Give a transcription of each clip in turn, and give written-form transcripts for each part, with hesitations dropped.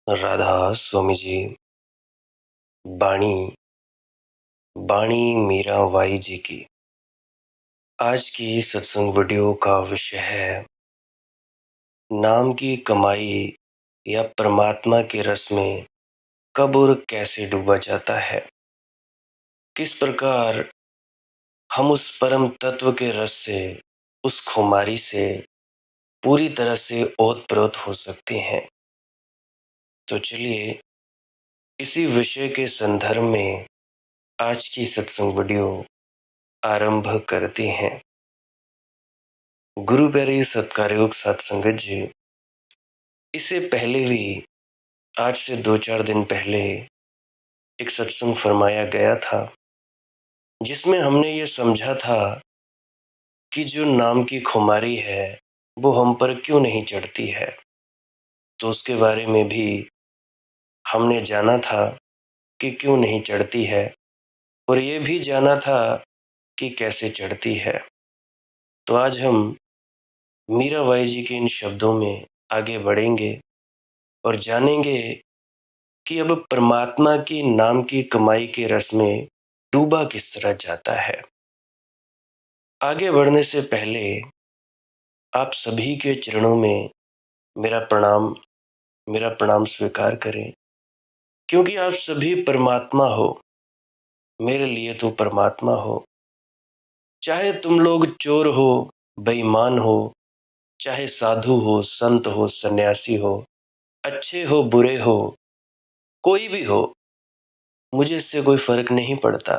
राधा स्वामी जी। बाणी बाणी मीराबाई जी की। आज की सत्संग वीडियो का विषय है नाम की कमाई या परमात्मा के रस में कब और कैसे डूबा जाता है। किस प्रकार हम उस परम तत्व के रस से, उस खुमारी से पूरी तरह से ओतप्रोत हो सकते हैं। तो चलिए इसी विषय के संदर्भ में आज की सत्संग वीडियो आरंभ करते हैं। गुरु प्यारे सत्कारयोग सत्संगत जी, इससे पहले भी आज से 2-4 दिन पहले एक सत्संग फरमाया गया था जिसमें हमने ये समझा था कि जो नाम की खुमारी है वो हम पर क्यों नहीं चढ़ती है। तो उसके बारे में भी हमने जाना था कि क्यों नहीं चढ़ती है और ये भी जाना था कि कैसे चढ़ती है। तो आज हम मीराबाई जी के इन शब्दों में आगे बढ़ेंगे और जानेंगे कि अब परमात्मा की नाम की कमाई के रस में डूबा किस तरह जाता है। आगे बढ़ने से पहले आप सभी के चरणों में मेरा प्रणाम स्वीकार करें, क्योंकि आप सभी परमात्मा हो। मेरे लिए तो परमात्मा हो। चाहे तुम लोग चोर हो, बेईमान हो, चाहे साधु हो, संत हो, सन्यासी हो, अच्छे हो, बुरे हो, कोई भी हो, मुझे इससे कोई फर्क नहीं पड़ता,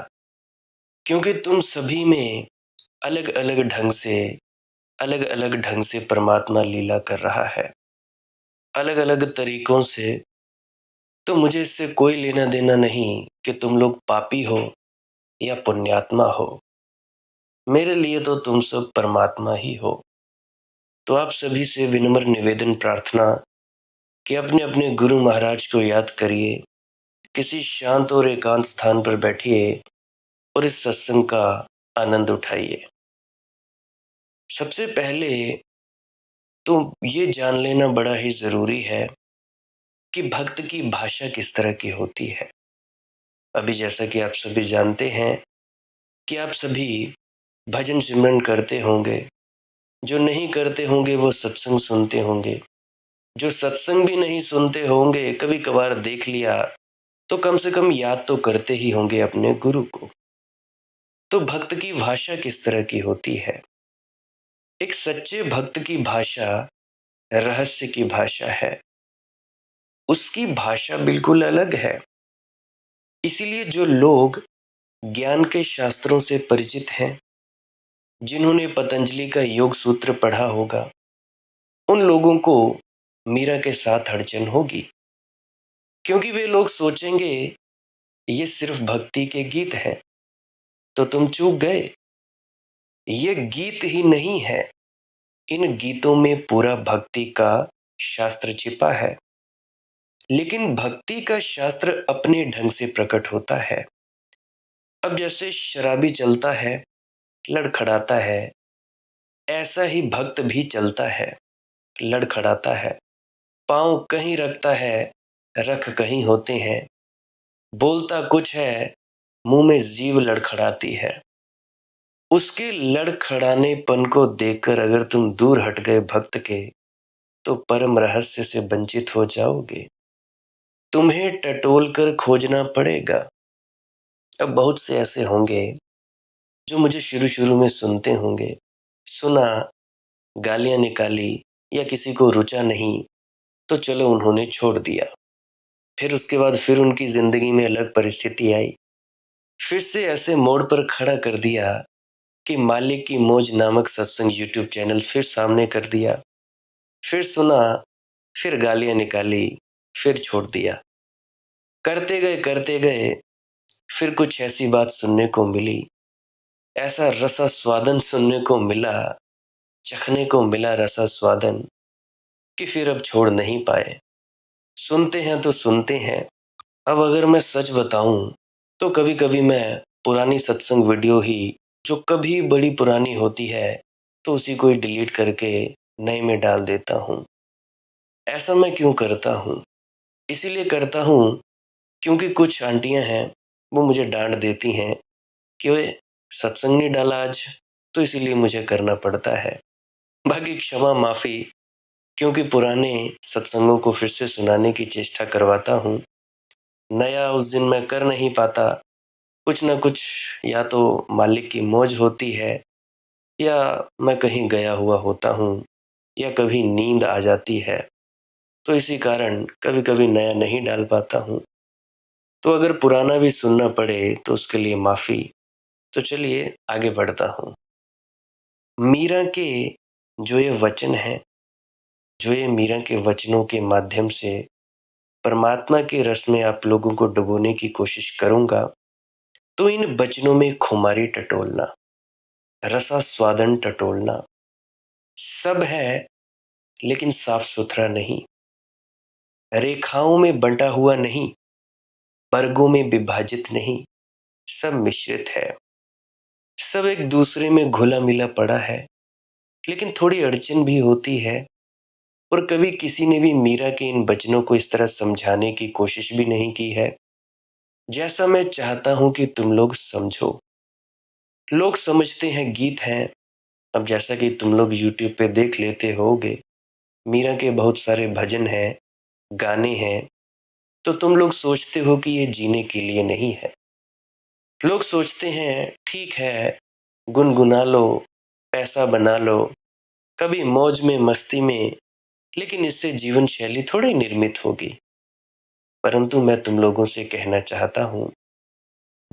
क्योंकि तुम सभी में अलग अलग ढंग से परमात्मा लीला कर रहा है, अलग अलग तरीकों से। तो मुझे इससे कोई लेना देना नहीं कि तुम लोग पापी हो या पुण्यात्मा हो। मेरे लिए तो तुम सब परमात्मा ही हो। तो आप सभी से विनम्र निवेदन प्रार्थना कि अपने अपने गुरु महाराज को याद करिए, किसी शांत और एकांत स्थान पर बैठिए और इस सत्संग का आनंद उठाइए। सबसे पहले तो ये जान लेना बड़ा ही जरूरी है कि भक्त की भाषा किस तरह की होती है। अभी जैसा कि आप सभी जानते हैं कि आप सभी भजन सिमरन करते होंगे, जो नहीं करते होंगे वो सत्संग सुनते होंगे, जो सत्संग भी नहीं सुनते होंगे कभी कभार देख लिया तो कम से कम याद तो करते ही होंगे अपने गुरु को। तो भक्त की भाषा किस तरह की होती है? एक सच्चे भक्त की भाषा रहस्य की भाषा है। उसकी भाषा बिल्कुल अलग है। इसीलिए जो लोग ज्ञान के शास्त्रों से परिचित हैं, जिन्होंने पतंजलि का योग सूत्र पढ़ा होगा, उन लोगों को मीरा के साथ अड़चन होगी, क्योंकि वे लोग सोचेंगे ये सिर्फ भक्ति के गीत हैं। तो तुम चूक गए। ये गीत ही नहीं है, इन गीतों में पूरा भक्ति का शास्त्र छिपा है। लेकिन भक्ति का शास्त्र अपने ढंग से प्रकट होता है। अब जैसे शराबी चलता है, लड़खड़ाता है, ऐसा ही भक्त भी चलता है, लड़खड़ाता है, पांव कहीं रखता है, रख कहीं होते हैं, बोलता कुछ है, मुंह में जीभ लड़खड़ाती है। उसके लड़खड़ानेपन को देखकर अगर तुम दूर हट गए भक्त के, तो परम रहस्य से वंचित हो जाओगे। तुम्हें टटोल कर खोजना पड़ेगा। अब बहुत से ऐसे होंगे जो मुझे शुरू शुरू में सुनते होंगे, सुना, गालियां निकाली या किसी को रुचा नहीं, तो चलो उन्होंने छोड़ दिया। फिर उसके बाद फिर उनकी जिंदगी में अलग परिस्थिति आई, फिर से ऐसे मोड़ पर खड़ा कर दिया कि मालिक की मौज नामक सत्संग यूट्यूब चैनल फिर सामने कर दिया। फिर सुना, फिर गालियां निकाली, फिर छोड़ दिया। करते गए फिर कुछ ऐसी बात सुनने को मिली, ऐसा रसा स्वादन सुनने को मिला, चखने को मिला रसा स्वादन, कि फिर अब छोड़ नहीं पाए। सुनते हैं तो सुनते हैं। अब अगर मैं सच बताऊं तो कभी कभी मैं पुरानी सत्संग वीडियो ही, जो कभी बड़ी पुरानी होती है, तो उसी को ही डिलीट करके नए में डाल देता हूं। ऐसा मैं क्यों करता हूं? इसीलिए करता हूँ क्योंकि कुछ आंटियाँ हैं, वो मुझे डाँट देती हैं कि ओए सत्संग नहीं डाला आज, तो इसीलिए मुझे करना पड़ता है। बाकी क्षमा माफ़ी, क्योंकि पुराने सत्संगों को फिर से सुनाने की चेष्टा करवाता हूँ। नया उस दिन मैं कर नहीं पाता, कुछ न कुछ या तो मालिक की मौज होती है या मैं कहीं गया हुआ होता हूँ या कभी नींद आ जाती है, तो इसी कारण कभी-कभी नया नहीं डाल पाता हूँ। तो अगर पुराना भी सुनना पड़े तो उसके लिए माफ़ी। तो चलिए आगे बढ़ता हूँ। मीरा के जो ये वचन हैं, जो ये मीरा के वचनों के माध्यम से परमात्मा के रस में आप लोगों को डुबोने की कोशिश करूँगा, तो इन वचनों में खुमारी टटोलना, रसास्वादन टटोलना सब है, लेकिन साफ-सुथरा नहीं। रेखाओं में बँटा हुआ नहीं, वर्गों में विभाजित नहीं, सब मिश्रित है। सब एक दूसरे में घुला-मिला पड़ा है, लेकिन थोड़ी अड़चन भी होती है और कभी किसी ने भी मीरा के इन वचनों को इस तरह समझाने की कोशिश भी नहीं की है, जैसा मैं चाहता हूँ कि तुम लोग समझो। लोग समझते हैं गीत हैं, अब जैसा कि तुम लोग यूट्यूब पे देख लेते होगे, मीरा के बहुत सारे भजन हैं, गाने हैं, तो तुम लोग सोचते हो कि ये जीने के लिए नहीं है। लोग सोचते हैं ठीक है, गुनगुना लो, पैसा बना लो, कभी मौज में मस्ती में, लेकिन इससे जीवन शैली थोड़ी निर्मित होगी। परंतु मैं तुम लोगों से कहना चाहता हूँ,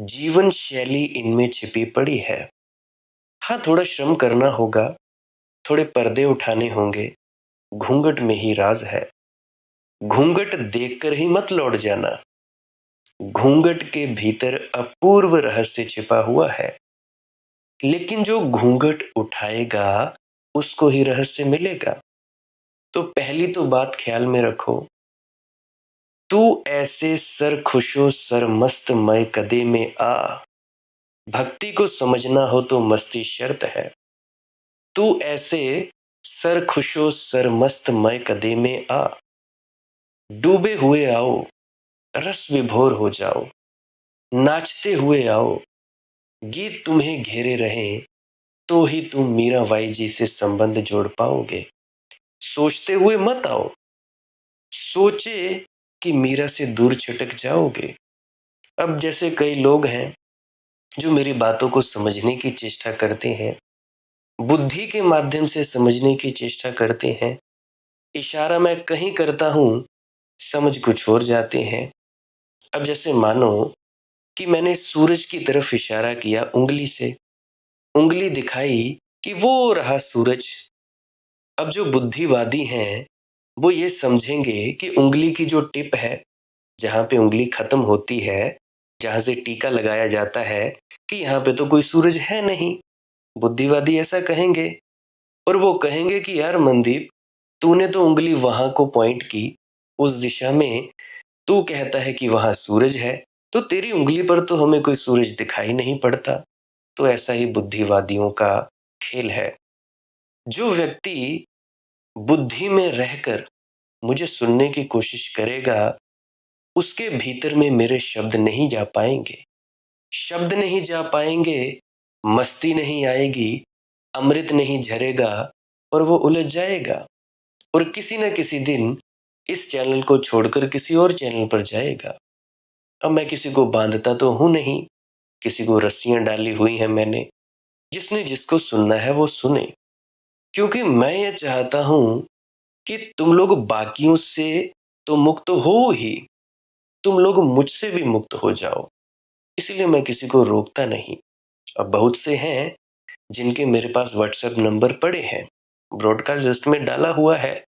जीवन शैली इनमें छिपी पड़ी है। हाँ, थोड़ा श्रम करना होगा, थोड़े पर्दे उठाने होंगे, घूंघट में ही राज है। घूंघट देखकर ही मत लौट जाना, घूंघट के भीतर अपूर्व रहस्य छिपा हुआ है। लेकिन जो घूंघट उठाएगा, उसको ही रहस्य मिलेगा। तो पहली तो बात ख्याल में रखो, तू ऐसे सर खुशो सर मस्त मय कदे में आ। भक्ति को समझना हो तो मस्ती शर्त है। तू ऐसे सर खुशो सर मस्त मय कदे में आ। डूबे हुए आओ, रस विभोर हो जाओ, नाचते हुए आओ, गीत तुम्हें घेरे रहें, तो ही तुम मीराबाई जी से संबंध जोड़ पाओगे। सोचते हुए मत आओ, सोचे कि मीरा से दूर छिटक जाओगे। अब जैसे कई लोग हैं जो मेरी बातों को समझने की चेष्टा करते हैं, बुद्धि के माध्यम से समझने की चेष्टा करते हैं, इशारा मैं कहीं करता हूँ, समझ कुछ और जाते हैं। अब जैसे मानो कि मैंने सूरज की तरफ इशारा किया उंगली से, उंगली दिखाई कि वो रहा सूरज। अब जो बुद्धिवादी हैं, वो ये समझेंगे कि उंगली की जो टिप है, जहाँ पे उंगली खत्म होती है, जहाँ से टीका लगाया जाता है, कि यहाँ पे तो कोई सूरज है नहीं। बुद्धिवादी ऐसा कहेंगे और वो कहेंगे कि यार मनदीप, तूने तो उंगली वहां को पॉइंट की, उस दिशा में, तू कहता है कि वहां सूरज है, तो तेरी उंगली पर तो हमें कोई सूरज दिखाई नहीं पड़ता। तो ऐसा ही बुद्धिवादियों का खेल है। जो व्यक्ति बुद्धि में रहकर मुझे सुनने की कोशिश करेगा, उसके भीतर में मेरे शब्द नहीं जा पाएंगे। शब्द नहीं जा पाएंगे, मस्ती नहीं आएगी, अमृत नहीं झरेगा और वो उलझ जाएगा और किसी न किसी दिन इस चैनल को छोड़कर किसी और चैनल पर जाएगा। अब मैं किसी को बांधता तो हूं नहीं, किसी को रस्सियां डाली हुई हैं मैंने, जिसने जिसको सुनना है वो सुने, क्योंकि मैं ये चाहता हूं कि तुम लोग बाकियों से तो मुक्त हो ही, तुम लोग मुझसे भी मुक्त हो जाओ। इसलिए मैं किसी को रोकता नहीं। अब बहुत से हैं जिनके मेरे पास व्हाट्सएप नंबर पड़े हैं, ब्रॉडकास्ट लिस्ट में डाला हुआ है,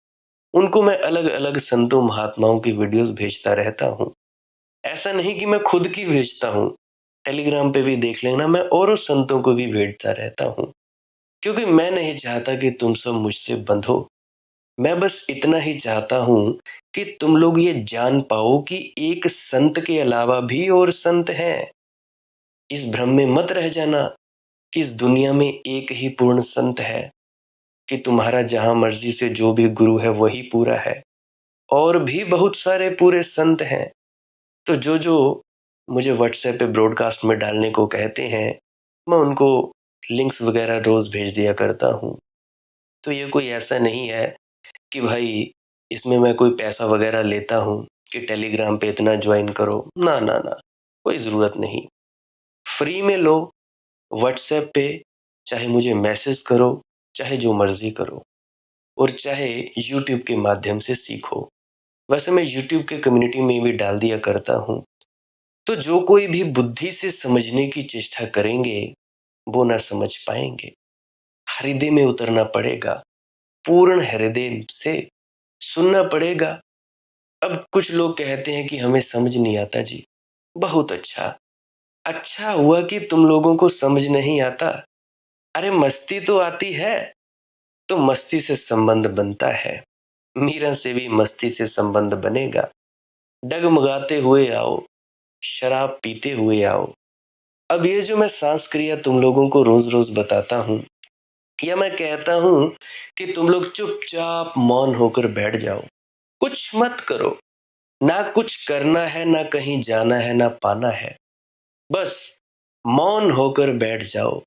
उनको मैं अलग अलग संतों महात्माओं की वीडियोस भेजता रहता हूँ। ऐसा नहीं कि मैं खुद की भेजता हूँ, टेलीग्राम पे भी देख लेना, मैं और संतों को भी भेजता रहता हूँ, क्योंकि मैं नहीं चाहता कि तुम सब मुझसे बंधो। मैं बस इतना ही चाहता हूँ कि तुम लोग ये जान पाओ कि एक संत के अलावा भी और संत हैं। इस भ्रम में मत रह जाना कि इस दुनिया में एक ही पूर्ण संत है, कि तुम्हारा जहां मर्जी से जो भी गुरु है वही पूरा है। और भी बहुत सारे पूरे संत हैं। तो जो जो मुझे व्हाट्सएप पे ब्रॉडकास्ट में डालने को कहते हैं, मैं उनको लिंक्स वगैरह रोज़ भेज दिया करता हूँ। तो ये कोई ऐसा नहीं है कि भाई इसमें मैं कोई पैसा वगैरह लेता हूँ कि टेलीग्राम पे इतना ज्वाइन करो। ना, ना, ना, कोई ज़रूरत नहीं। फ्री में लो, व्हाट्सएप पे चाहे मुझे मैसेज करो, चाहे जो मर्ज़ी करो और चाहे यूट्यूब के माध्यम से सीखो। वैसे मैं यूट्यूब के कम्युनिटी में भी डाल दिया करता हूँ। तो जो कोई भी बुद्धि से समझने की चेष्टा करेंगे, वो ना समझ पाएँगे। हृदय में उतरना पड़ेगा, पूर्ण हृदय से सुनना पड़ेगा। अब कुछ लोग कहते हैं कि हमें समझ नहीं आता जी। बहुत अच्छा। अच्छा हुआ कि तुम लोगों को समझ नहीं आता। अरे मस्ती तो आती है, तो मस्ती से संबंध बनता है। मीरा से भी मस्ती से संबंध बनेगा। डगमगाते हुए आओ, शराब पीते हुए आओ। अब ये जो मैं सांस क्रिया तुम लोगों को रोज-रोज बताता हूँ, या मैं कहता हूँ कि तुम लोग चुपचाप मौन होकर बैठ जाओ। कुछ मत करो। ना कुछ करना है, ना कहीं जाना है, ना पाना है। बस मौन होकर बैठ जाओ।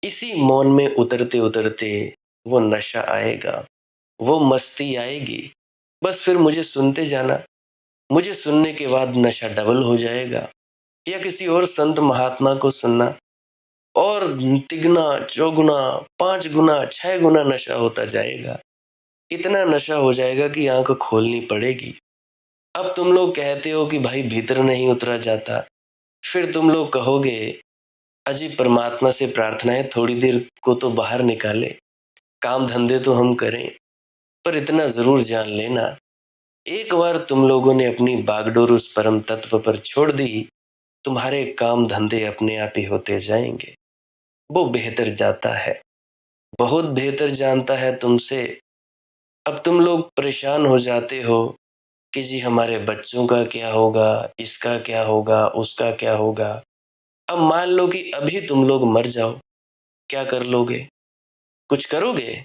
इसी मौन में उतरते-उतरते वो नशा आएगा, वो मस्ती आएगी। बस फिर मुझे सुनते जाना। मुझे सुनने के बाद नशा डबल हो जाएगा, या किसी और संत महात्मा को सुनना और तिगुना, चौगुना, 5 गुना, 6 गुना नशा होता जाएगा। इतना नशा हो जाएगा कि आँख खोलनी पड़ेगी। अब तुम लोग कहते हो कि भाई भीतर नहीं उतरा जाता। फिर तुम लोग कहोगे, अजी परमात्मा से प्रार्थना है थोड़ी देर को तो बाहर निकाले, काम धंधे तो हम करें। पर इतना ज़रूर जान लेना, एक बार तुम लोगों ने अपनी बागडोर उस परम तत्व पर छोड़ दी, तुम्हारे काम धंधे अपने आप ही होते जाएंगे। वो बेहतर जाता है, बहुत बेहतर जानता है तुमसे। अब तुम लोग परेशान हो जाते हो कि जी हमारे बच्चों का क्या होगा, इसका क्या होगा, उसका क्या होगा। अब मान लो कि अभी तुम लोग मर जाओ, क्या कर लोगे? कुछ करोगे?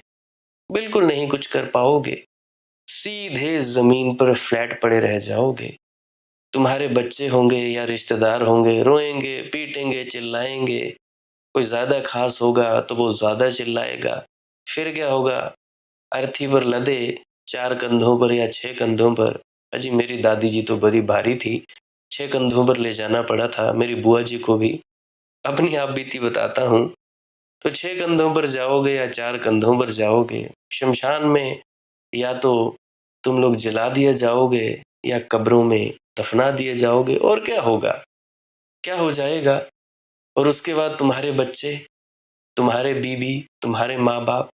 बिल्कुल नहीं कुछ कर पाओगे। सीधे ज़मीन पर फ्लैट पड़े रह जाओगे। तुम्हारे बच्चे होंगे या रिश्तेदार होंगे, रोएँगे, पीटेंगे, चिल्लाएँगे। कोई ज़्यादा ख़ास होगा तो वो ज़्यादा चिल्लाएगा। फिर क्या होगा? अर्थी पर लदे 4 कंधों पर या 6 कंधों पर। अजी मेरी दादी जी तो बड़ी भारी थी, 6 कंधों पर ले जाना पड़ा था, मेरी बुआ जी को भी। अपनी आप बीती बताता हूँ, तो 6 कंधों पर जाओगे या 4 कंधों पर जाओगे, शमशान में या तो तुम लोग जला दिए जाओगे या कब्रों में दफना दिए जाओगे। और क्या होगा? क्या हो जाएगा? और उसके बाद तुम्हारे बच्चे, तुम्हारे बीवी, तुम्हारे माँ-बाप,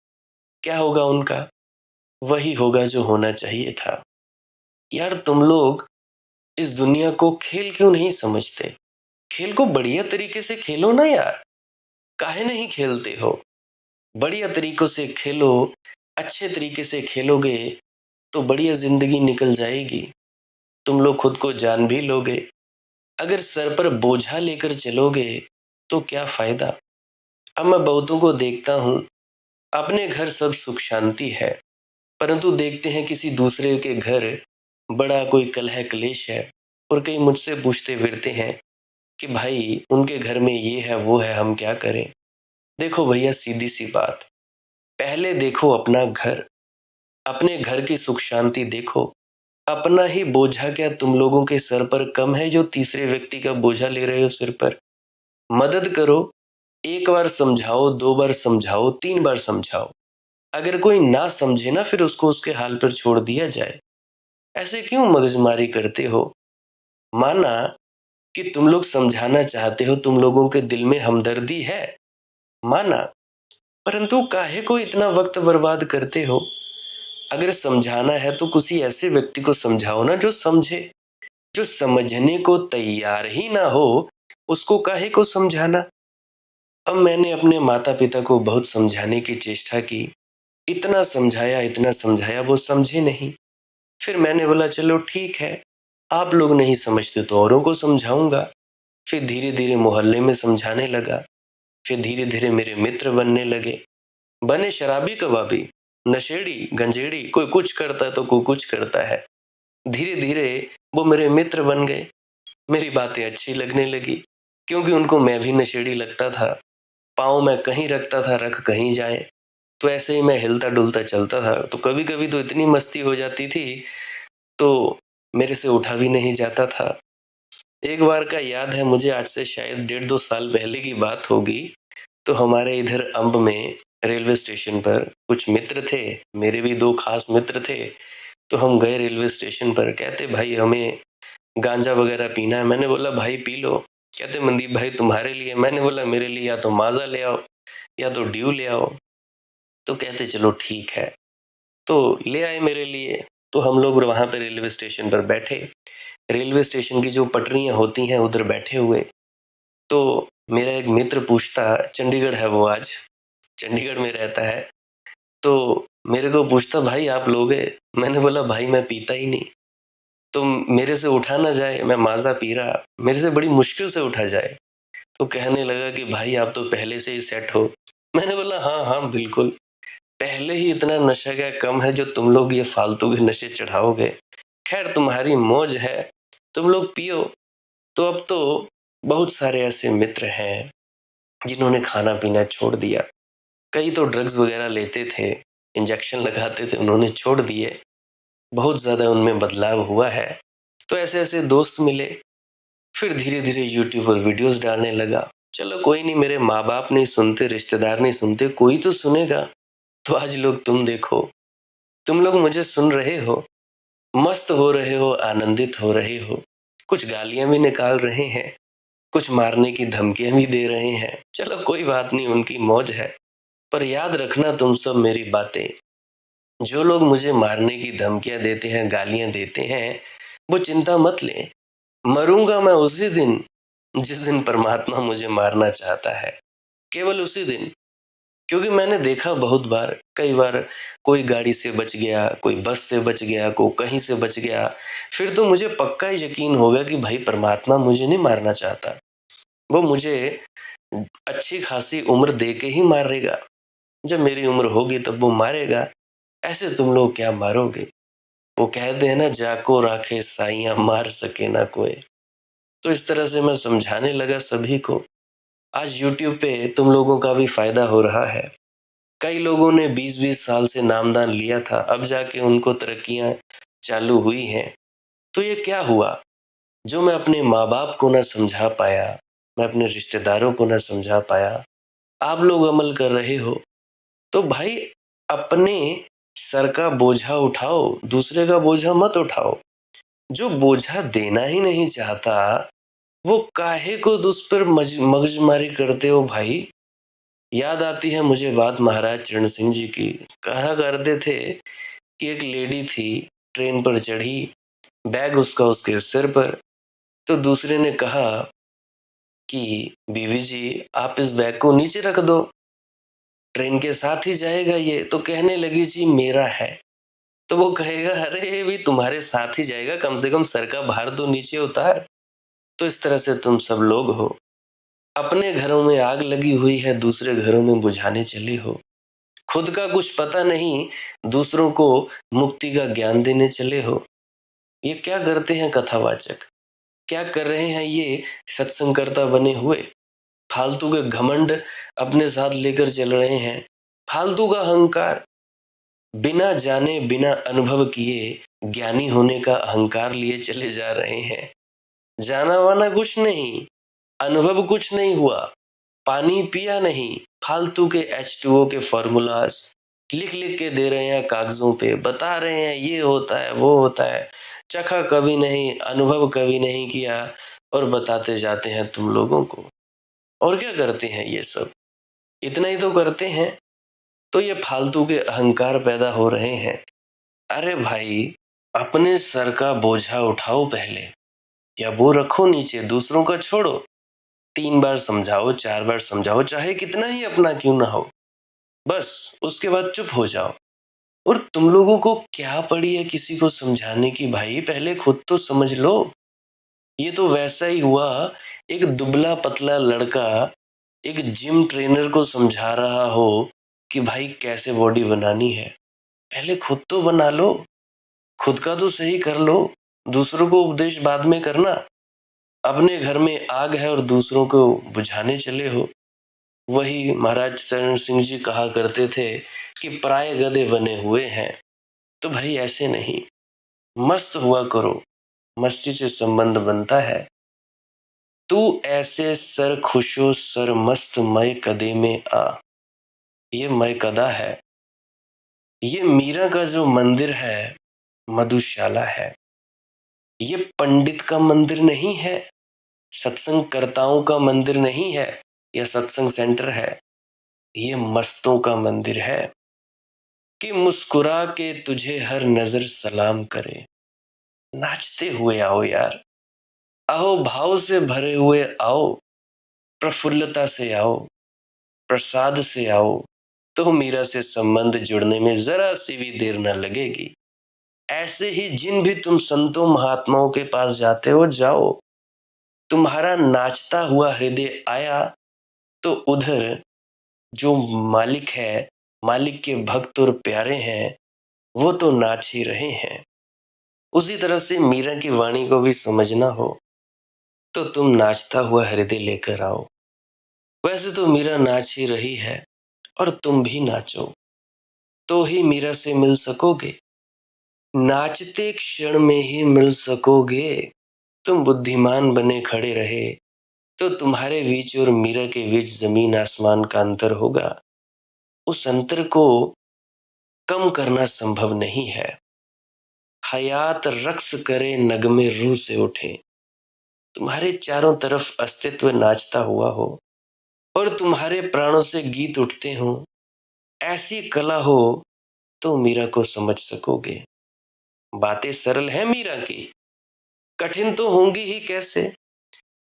क्या होगा उनका? वही होगा जो होना चाहिए था। यार तुम लोग इस दुनिया को खेल क्यों नहीं समझते? खेल को बढ़िया तरीके से खेलो ना यार। काहे नहीं खेलते हो? बढ़िया तरीकों से खेलो, अच्छे तरीके से खेलोगे तो बढ़िया ज़िंदगी निकल जाएगी। तुम लोग खुद को जान भी लोगे। अगर सर पर बोझा लेकर चलोगे तो क्या फ़ायदा? अब मैं बहुतों को देखता हूँ, अपने घर सब सुख शांति है, परंतु देखते हैं किसी दूसरे के घर बड़ा कोई कलह क्लेश है और कई मुझसे पूछते फिरते हैं कि भाई उनके घर में ये है वो है, हम क्या करें? देखो भैया सीधी सी बात, पहले देखो अपना घर, अपने घर की सुख शांति देखो। अपना ही बोझा क्या तुम लोगों के सर पर कम है जो तीसरे व्यक्ति का बोझा ले रहे हो सिर पर? मदद करो, एक बार समझाओ, 2 बार समझाओ, 3 बार समझाओ। अगर कोई ना समझे ना फिर उसको उसके हाल पर छोड़ दिया जाए। ऐसे क्यों मगजमारी करते हो? माना कि तुम लोग समझाना चाहते हो, तुम लोगों के दिल में हमदर्दी है, माना, परंतु काहे को इतना वक्त बर्बाद करते हो? अगर समझाना है तो किसी ऐसे व्यक्ति को समझाओ ना जो समझे। जो समझने को तैयार ही ना हो, उसको काहे को समझाना? अब मैंने अपने माता-पिता को बहुत समझाने की चेष्टा की, इतना समझाया वो समझे नहीं। फिर मैंने बोला चलो ठीक है, आप लोग नहीं समझते तो औरों को समझाऊँगा। फिर धीरे-धीरे मोहल्ले में समझाने लगा, फिर धीरे-धीरे मेरे मित्र बनने लगे। बने शराबी-कबाबी, नशेड़ी, गंजेड़ी, कोई कुछ करता है तो कोई कुछ करता है। धीरे धीरे वो मेरे मित्र बन गए। मेरी बातें अच्छी लगने लगी, क्योंकि उनको मैं भी नशेड़ी लगता था। पाँव मैं कहीं रखता था, रख कहीं जाए। तो ऐसे ही मैं हिलता डुलता चलता था। तो कभी कभी तो इतनी मस्ती हो जाती थी, तो मेरे से उठा भी नहीं जाता था। एक बार का याद है मुझे, आज से शायद 1.5-2 साल पहले की बात होगी। तो हमारे इधर अम्ब में रेलवे स्टेशन पर कुछ मित्र थे, मेरे भी 2 खास मित्र थे। तो हम गए रेलवे स्टेशन पर, कहते भाई हमें गांजा वगैरह पीना है। मैंने बोला भाई पी लो। कहते मनदीप भाई तुम्हारे लिए। मैंने बोला मेरे लिए या तो माजा ले आओ या तो ड्यू ले आओ। तो कहते चलो ठीक है। तो ले आए मेरे लिए। तो हम लोग वहां पे रेलवे स्टेशन पर बैठे। रेलवे स्टेशन की जो पटरियां होती हैं उधर बैठे हुए। तो मेरा एक मित्र पूछता, चंडीगढ़ है वो आज, चंडीगढ़ में रहता है। तो मेरे को पूछता भाई आप लोगे? मैंने बोला भाई मैं पीता ही नहीं। तो मेरे से उठा ना जाए, मैं माजा पी रहा, मेरे से बड़ी मुश्किल से उठा जाए। तो कहने लगा कि भाई आप तो पहले से ही सेट हो। मैंने बोला हाँ हाँ बिल्कुल, पहले ही इतना नशा क्या कम है जो तुम लोग ये फालतू के नशे चढ़ाओगे। खैर तुम्हारी मौज है, तुम लोग पियो। तो अब तो बहुत सारे ऐसे मित्र हैं जिन्होंने खाना पीना छोड़ दिया। कई तो ड्रग्स वगैरह लेते थे, इंजेक्शन लगाते थे, उन्होंने छोड़ दिए। बहुत ज्यादा उनमें बदलाव हुआ है। तो ऐसे ऐसे दोस्त मिले। फिर धीरे धीरे यूट्यूब पर वीडियोस डालने लगा। चलो कोई नहीं, मेरे माँ बाप नहीं सुनते, रिश्तेदार नहीं सुनते, कोई तो सुनेगा। तो आज लोग तुम देखो, तुम लोग मुझे सुन रहे हो, मस्त हो रहे हो, आनंदित हो रहे हो। कुछ गालियां भी निकाल रहे हैं, कुछ मारने की धमकियां भी दे रहे हैं। चलो कोई बात नहीं, उनकी मौज है। पर याद रखना तुम सब मेरी बातें। जो लोग मुझे मारने की धमकियां देते हैं, गालियां देते हैं, वो चिंता मत लें। मरूंगा मैं उसी दिन जिस दिन परमात्मा मुझे मारना चाहता है, केवल उसी दिन। क्योंकि मैंने देखा बहुत बार, कई बार कोई गाड़ी से बच गया, कोई बस से बच गया, कोई कहीं से बच गया। फिर तो मुझे पक्का यकीन होगा कि भाई परमात्मा मुझे नहीं मारना चाहता, वो मुझे अच्छी खासी उम्र दे के ही मारेगा। जब मेरी उम्र होगी तब वो मारेगा। ऐसे तुम लोग क्या मारोगे? वो कहते हैं ना, जाको राखे साइयां मार सके ना कोई। तो इस तरह से मैं समझाने लगा सभी को। आज यूट्यूब पे तुम लोगों का भी फायदा हो रहा है। कई लोगों ने 20-20 साल से नामदान लिया था, अब जाके उनको तरक्कियां चालू हुई हैं। तो ये क्या हुआ? जो मैं अपने माँ बाप को ना समझा पाया, मैं अपने रिश्तेदारों को ना समझा पाया, आप लोग अमल कर रहे हो। तो भाई अपने सर का बोझा उठाओ, दूसरे का बोझा मत उठाओ। जो बोझा देना ही नहीं चाहता, वो काहे को उस पर मगजमारी करते हो भाई? याद आती है मुझे बात महाराज चरण सिंह जी की। कहा करते थे कि एक लेडी थी, ट्रेन पर चढ़ी, बैग उसका उसके सिर पर। तो दूसरे ने कहा कि बीवी जी आप इस बैग को नीचे रख दो, ट्रेन के साथ ही जाएगा ये। तो कहने लगी जी मेरा है। तो वो कहेगा अरे भी तुम्हारे साथ ही जाएगा, कम से कम सर का भार तो नीचे उतार। तो इस तरह से तुम सब लोग हो, अपने घरों में आग लगी हुई है, दूसरे घरों में बुझाने चली हो। खुद का कुछ पता नहीं, दूसरों को मुक्ति का ज्ञान देने चले हो। ये क्या करते हैं कथावाचक? क्या कर रहे हैं ये सत्संगकर्ता बने हुए? फालतू के घमंड अपने साथ लेकर चल रहे हैं, फालतू का अहंकार। बिना जाने बिना अनुभव किए ज्ञानी होने का अहंकार लिए चले जा रहे हैं। जाना वाना कुछ नहीं, अनुभव कुछ नहीं हुआ, पानी पिया नहीं, फालतू के H2O के फॉर्मूलाज लिख लिख के दे रहे हैं कागजों पे, बता रहे हैं ये होता है वो होता है। चखा कभी नहीं, अनुभव कभी नहीं किया, और बताते जाते हैं तुम लोगों को। और क्या करते हैं ये सब? इतना ही तो करते हैं। तो ये फालतू के अहंकार पैदा हो रहे हैं। अरे भाई अपने सर का बोझा उठाओ पहले, या वो रखो नीचे, दूसरों का छोड़ो। 3 बार समझाओ, 4 बार समझाओ, चाहे कितना ही अपना क्यों ना हो, बस उसके बाद चुप हो जाओ। और तुम लोगों को क्या पड़ी है किसी को समझाने की? भाई पहले खुद तो समझ लो। ये तो वैसा ही हुआ, एक दुबला पतला लड़का एक जिम ट्रेनर को समझा रहा हो कि भाई कैसे बॉडी बनानी है। पहले खुद तो बना लो, खुद का तो सही कर लो। दूसरों को उपदेश बाद में करना। अपने घर में आग है और दूसरों को बुझाने चले हो। वही महाराज शरण सिंह जी कहा करते थे कि पराये गधे बने हुए हैं। तो भाई ऐसे नहीं, मस्त हुआ करो, मस्ती से संबंध बनता है। तू ऐसे सर खुशो सर मस्त मय कदे में आ। ये मय कदा है, ये मीरा का जो मंदिर है मधुशाला है। ये पंडित का मंदिर नहीं है, सत्संग कर्ताओं का मंदिर नहीं है या सत्संग सेंटर है। ये मस्तों का मंदिर है कि मुस्कुरा के तुझे हर नजर सलाम करे। नाचते हुए आओ यार, आओ भाव से भरे हुए आओ, प्रफुल्लता से आओ, प्रसाद से आओ, तो मीरा से संबंध जुड़ने में जरा सी भी देर न लगेगी। ऐसे ही जिन भी तुम संतों महात्माओं के पास जाते हो जाओ। तुम्हारा नाचता हुआ हृदय आया तो उधर जो मालिक है, मालिक के भक्त और प्यारे हैं, वो तो नाच ही रहे हैं। उसी तरह से मीरा की वाणी को भी समझना हो तो तुम नाचता हुआ हृदय लेकर आओ। वैसे तो मीरा नाच ही रही है और तुम भी नाचो, तो ही मीरा से मिल सकोगे। नाचते क्षण में ही मिल सकोगे। तुम बुद्धिमान बने खड़े रहे तो तुम्हारे बीच और मीरा के बीच जमीन आसमान का अंतर होगा। उस अंतर को कम करना संभव नहीं है। हयात रक्स करे नगमे रूह से उठे। तुम्हारे चारों तरफ अस्तित्व नाचता हुआ हो और तुम्हारे प्राणों से गीत उठते हो, ऐसी कला हो तो मीरा को समझ सकोगे। बातें सरल है मीरा की, कठिन तो होंगी ही कैसे।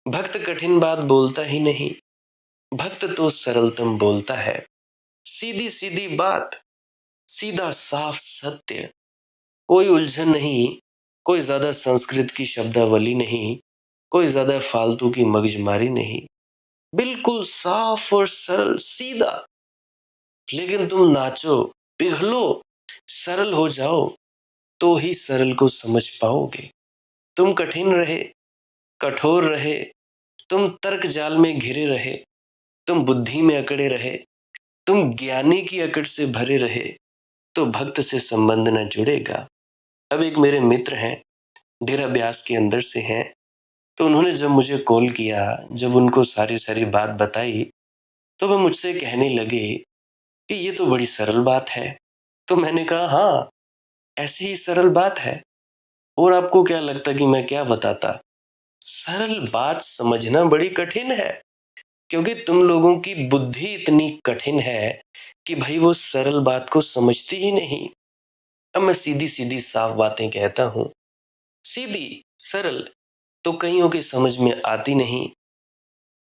भक्त कठिन बात बोलता ही नहीं, भक्त तो सरलतम बोलता है। सीधी सीधी बात, सीधा साफ सत्य, कोई उलझन नहीं, कोई ज्यादा संस्कृत की शब्दावली नहीं, कोई ज्यादा फालतू की मगजमारी नहीं। बिल्कुल साफ और सरल सीधा। लेकिन तुम नाचो, पिघलो, सरल हो जाओ, तो ही सरल को समझ पाओगे। तुम कठिन रहे, कठोर रहे, तुम तर्क जाल में घिरे रहे, तुम बुद्धि में अकड़े रहे, तुम ज्ञानी की अकड़ से भरे रहे, तो भक्त से संबंध न जुड़ेगा। अब एक मेरे मित्र हैं, डेरा ब्यास के अंदर से हैं, तो उन्होंने जब मुझे कॉल किया, जब उनको सारी सारी बात बताई, तो वह मुझसे कहने लगे कि ये तो बड़ी सरल बात है। तो मैंने कहा हाँ, ऐसी ही सरल बात है। और आपको क्या लगता कि मैं क्या बताता। सरल बात समझना बड़ी कठिन है, क्योंकि तुम लोगों की बुद्धि इतनी कठिन है कि भाई वो सरल बात को समझती ही नहीं। अब मैं सीधी सीधी साफ बातें कहता हूँ, सीधी सरल, तो कईयों की समझ में आती नहीं।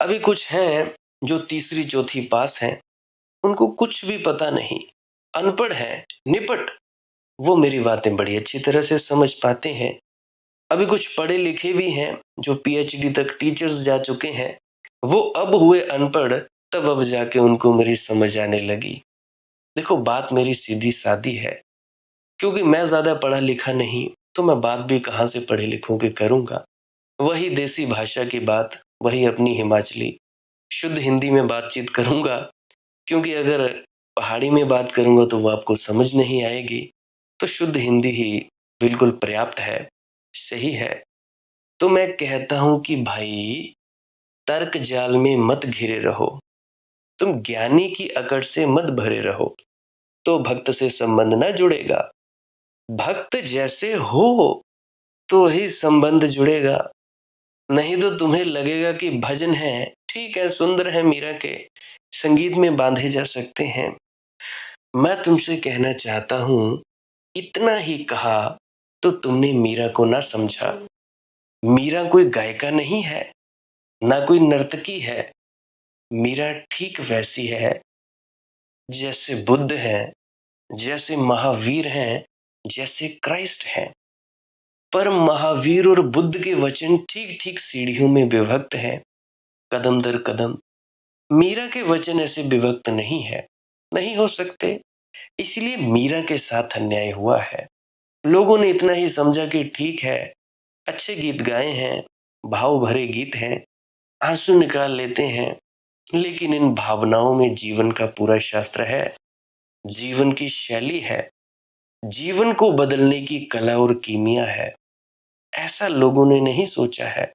अभी कुछ हैं जो तीसरी चौथी पास हैं, उनको कुछ भी पता नहीं, अनपढ़ हैं, निपट, वो मेरी बातें बड़ी अच्छी तरह से समझ पाते हैं। अभी कुछ पढ़े लिखे भी हैं जो पीएचडी तक टीचर्स जा चुके हैं, वो अब हुए अनपढ़, तब अब जाके उनको मेरी समझ आने लगी। देखो बात मेरी सीधी सादी है, क्योंकि मैं ज्यादा पढ़ा लिखा नहीं, तो मैं बात भी कहाँ से पढ़े लिखों की करूंगा। वही देसी भाषा की बात, वही अपनी हिमाचली शुद्ध हिंदी में बातचीत करूंगा, क्योंकि अगर पहाड़ी में बात करूंगा तो वो आपको समझ नहीं आएगी। तो शुद्ध हिंदी ही बिल्कुल पर्याप्त है, सही है। तो मैं कहता हूं कि भाई तर्क जाल में मत घिरे रहो, तुम ज्ञानी की अकड़ से मत भरे रहो, तो भक्त से संबंध न जुड़ेगा। भक्त जैसे हो तो ही संबंध जुड़ेगा, नहीं तो तुम्हें लगेगा कि भजन है, ठीक है, सुंदर है, मीरा के संगीत में बांधे जा सकते हैं। मैं तुमसे कहना चाहता हूं, इतना ही कहा तो तुमने मीरा को ना समझा। मीरा कोई गायिका नहीं है, ना कोई नर्तकी है। मीरा ठीक वैसी है जैसे बुद्ध हैं, जैसे महावीर हैं, जैसे क्राइस्ट हैं। पर महावीर और बुद्ध के वचन ठीक ठीक सीढ़ियों में विभक्त हैं, कदम दर कदम। मीरा के वचन ऐसे विभक्त नहीं है, नहीं हो सकते। इसलिए मीरा के साथ अन्याय हुआ है। लोगों ने इतना ही समझा कि ठीक है, अच्छे गीत गाए हैं, भाव भरे गीत हैं, आंसू निकाल लेते हैं, लेकिन इन भावनाओं में जीवन का पूरा शास्त्र है, जीवन की शैली है, जीवन को बदलने की कला और कीमिया है। ऐसा लोगों ने नहीं सोचा है।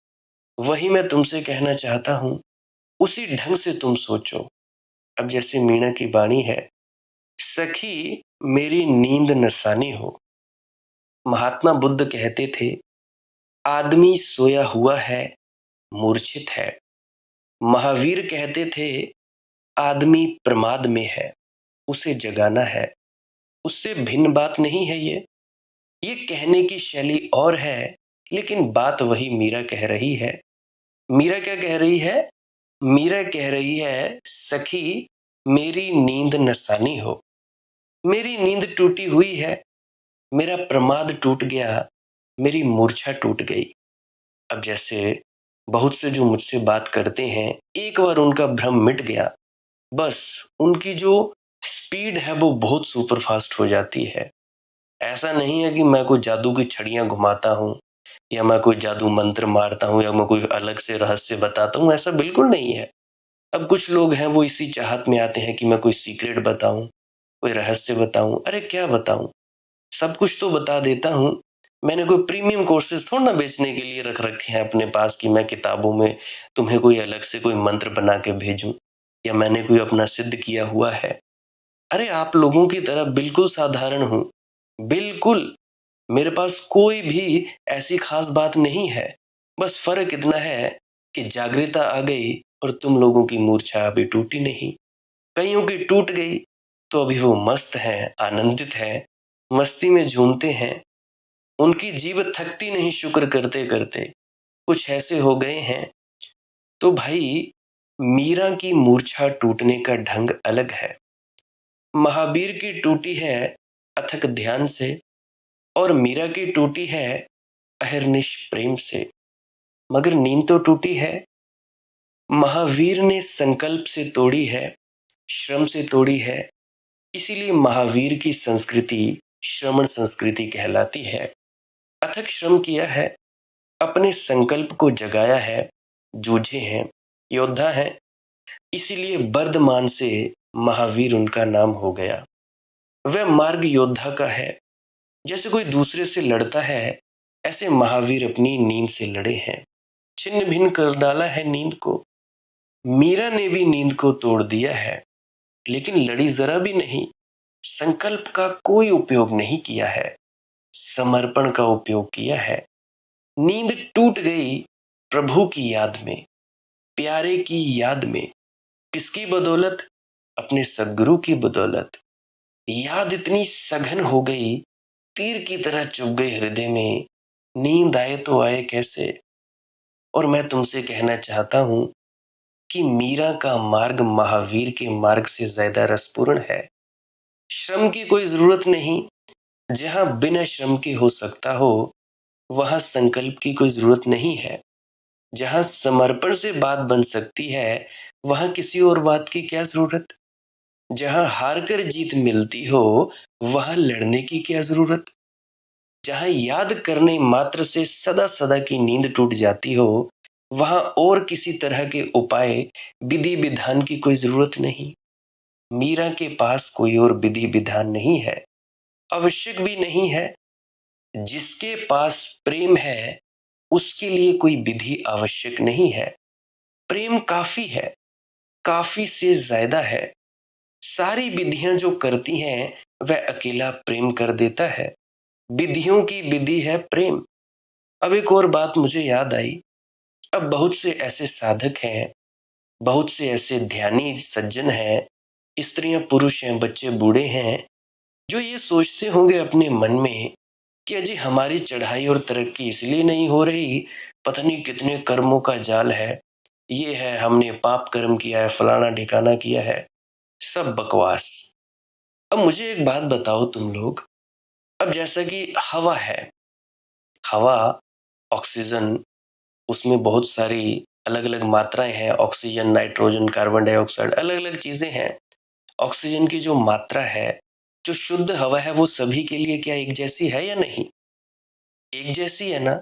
वही मैं तुमसे कहना चाहता हूँ, उसी ढंग से तुम सोचो। अब जैसे मीणा की वाणी है, सखी मेरी नींद नसानी हो। महात्मा बुद्ध कहते थे, आदमी सोया हुआ है, मूर्छित है। महावीर कहते थे, आदमी प्रमाद में है, उसे जगाना है। उससे भिन्न बात नहीं है ये कहने की शैली और है, लेकिन बात वही मीरा कह रही है। मीरा क्या कह रही है? मीरा कह रही है, सखी मेरी नींद नसानी हो। मेरी नींद टूटी हुई है, मेरा प्रमाद टूट गया, मेरी मूर्छा टूट गई। अब जैसे बहुत से जो मुझसे बात करते हैं, एक बार उनका भ्रम मिट गया, बस उनकी जो स्पीड है वो बहुत सुपर फास्ट हो जाती है। ऐसा नहीं है कि मैं कोई जादू की छड़ियां घुमाता हूँ, या मैं कोई जादू मंत्र मारता हूँ, या मैं कोई अलग से रहस्य बताता हूँ, ऐसा बिल्कुल नहीं है। अब कुछ लोग हैं वो इसी चाहत में आते हैं कि मैं कोई सीक्रेट बताऊं, कोई रहस्य बताऊं। अरे क्या बताऊं, सब कुछ तो बता देता हूं। मैंने कोई प्रीमियम कोर्सेज थोड़ा ना बेचने के लिए रख रखे हैं अपने पास कि मैं किताबों में तुम्हें कोई अलग से कोई मंत्र बना के भेजूं, या मैंने कोई अपना सिद्ध किया हुआ है। अरे आप लोगों की तरह बिल्कुल साधारण हूं, बिल्कुल। मेरे पास कोई भी ऐसी खास बात नहीं है। बस फर्क इतना है कि जागृता आ गई और तुम लोगों की मूर्छा अभी टूटी नहीं। कईयों की टूट गई तो अभी वो मस्त हैं, आनंदित हैं, मस्ती में झूमते हैं। उनकी जीभ थकती नहीं शुक्र करते करते। कुछ ऐसे हो गए हैं। तो भाई, मीरा की मूर्छा टूटने का ढंग अलग है। महावीर की टूटी है अथक ध्यान से, और मीरा की टूटी है अहर्निश प्रेम से। मगर नींद तो टूटी है। महावीर ने संकल्प से तोड़ी है, श्रम से तोड़ी है। इसीलिए महावीर की संस्कृति श्रमण संस्कृति कहलाती है। अथक श्रम किया है, अपने संकल्प को जगाया है, जूझे हैं, योद्धा हैं। इसीलिए बर्धमान से महावीर उनका नाम हो गया। वह मार्ग योद्धा का है। जैसे कोई दूसरे से लड़ता है, ऐसे महावीर अपनी नींद से लड़े हैं, छिन्न भिन्न कर डाला है नींद को। मीरा ने भी नींद को तोड़ दिया है, लेकिन लड़ी जरा भी नहीं। संकल्प का कोई उपयोग नहीं किया है, समर्पण का उपयोग किया है। नींद टूट गई प्रभु की याद में, प्यारे की याद में। किसकी बदौलत? अपने सदगुरु की बदौलत। याद इतनी सघन हो गई, तीर की तरह चुभ गई हृदय में। नींद आए तो आए कैसे? और मैं तुमसे कहना चाहता हूं कि मीरा का मार्ग महावीर के मार्ग से ज्यादा रसपूर्ण है। श्रम की कोई जरूरत नहीं। जहां बिना श्रम के हो सकता हो, वहां संकल्प की कोई जरूरत नहीं है। जहां समर्पण से बात बन सकती है, वहां किसी और बात की क्या जरूरत? जहां हार कर जीत मिलती हो, वहां लड़ने की क्या जरूरत? जहां याद करने मात्र से सदा सदा की नींद टूट जाती हो, वहां और किसी तरह के उपाय, विधि विधान की कोई जरूरत नहीं। मीरा के पास कोई और विधि विधान नहीं है, आवश्यक भी नहीं है। जिसके पास प्रेम है, उसके लिए कोई विधि आवश्यक नहीं है। प्रेम काफी है, काफी से ज्यादा है। सारी विधियां जो करती हैं, वह अकेला प्रेम कर देता है। विधियों की विधि है प्रेम। अब एक और बात मुझे याद आई। अब बहुत से ऐसे साधक हैं, बहुत से ऐसे ध्यानी सज्जन हैं, स्त्रियां पुरुष हैं, बच्चे बूढ़े हैं, जो ये सोचते होंगे अपने मन में कि अजी हमारी चढ़ाई और तरक्की इसलिए नहीं हो रही, पता नहीं कितने कर्मों का जाल है, ये है हमने पाप कर्म किया है, फलाना ढिकाना किया है। सब बकवास। अब मुझे एक बात बताओ तुम लोग। अब जैसा कि हवा है, हवा, ऑक्सीजन, उसमें बहुत सारी अलग अलग मात्राएं हैं। ऑक्सीजन, नाइट्रोजन, कार्बन डाइऑक्साइड, अलग अलग चीजें हैं। ऑक्सीजन की जो मात्रा है, जो शुद्ध हवा है, वो सभी के लिए क्या एक जैसी है या नहीं? एक जैसी है ना?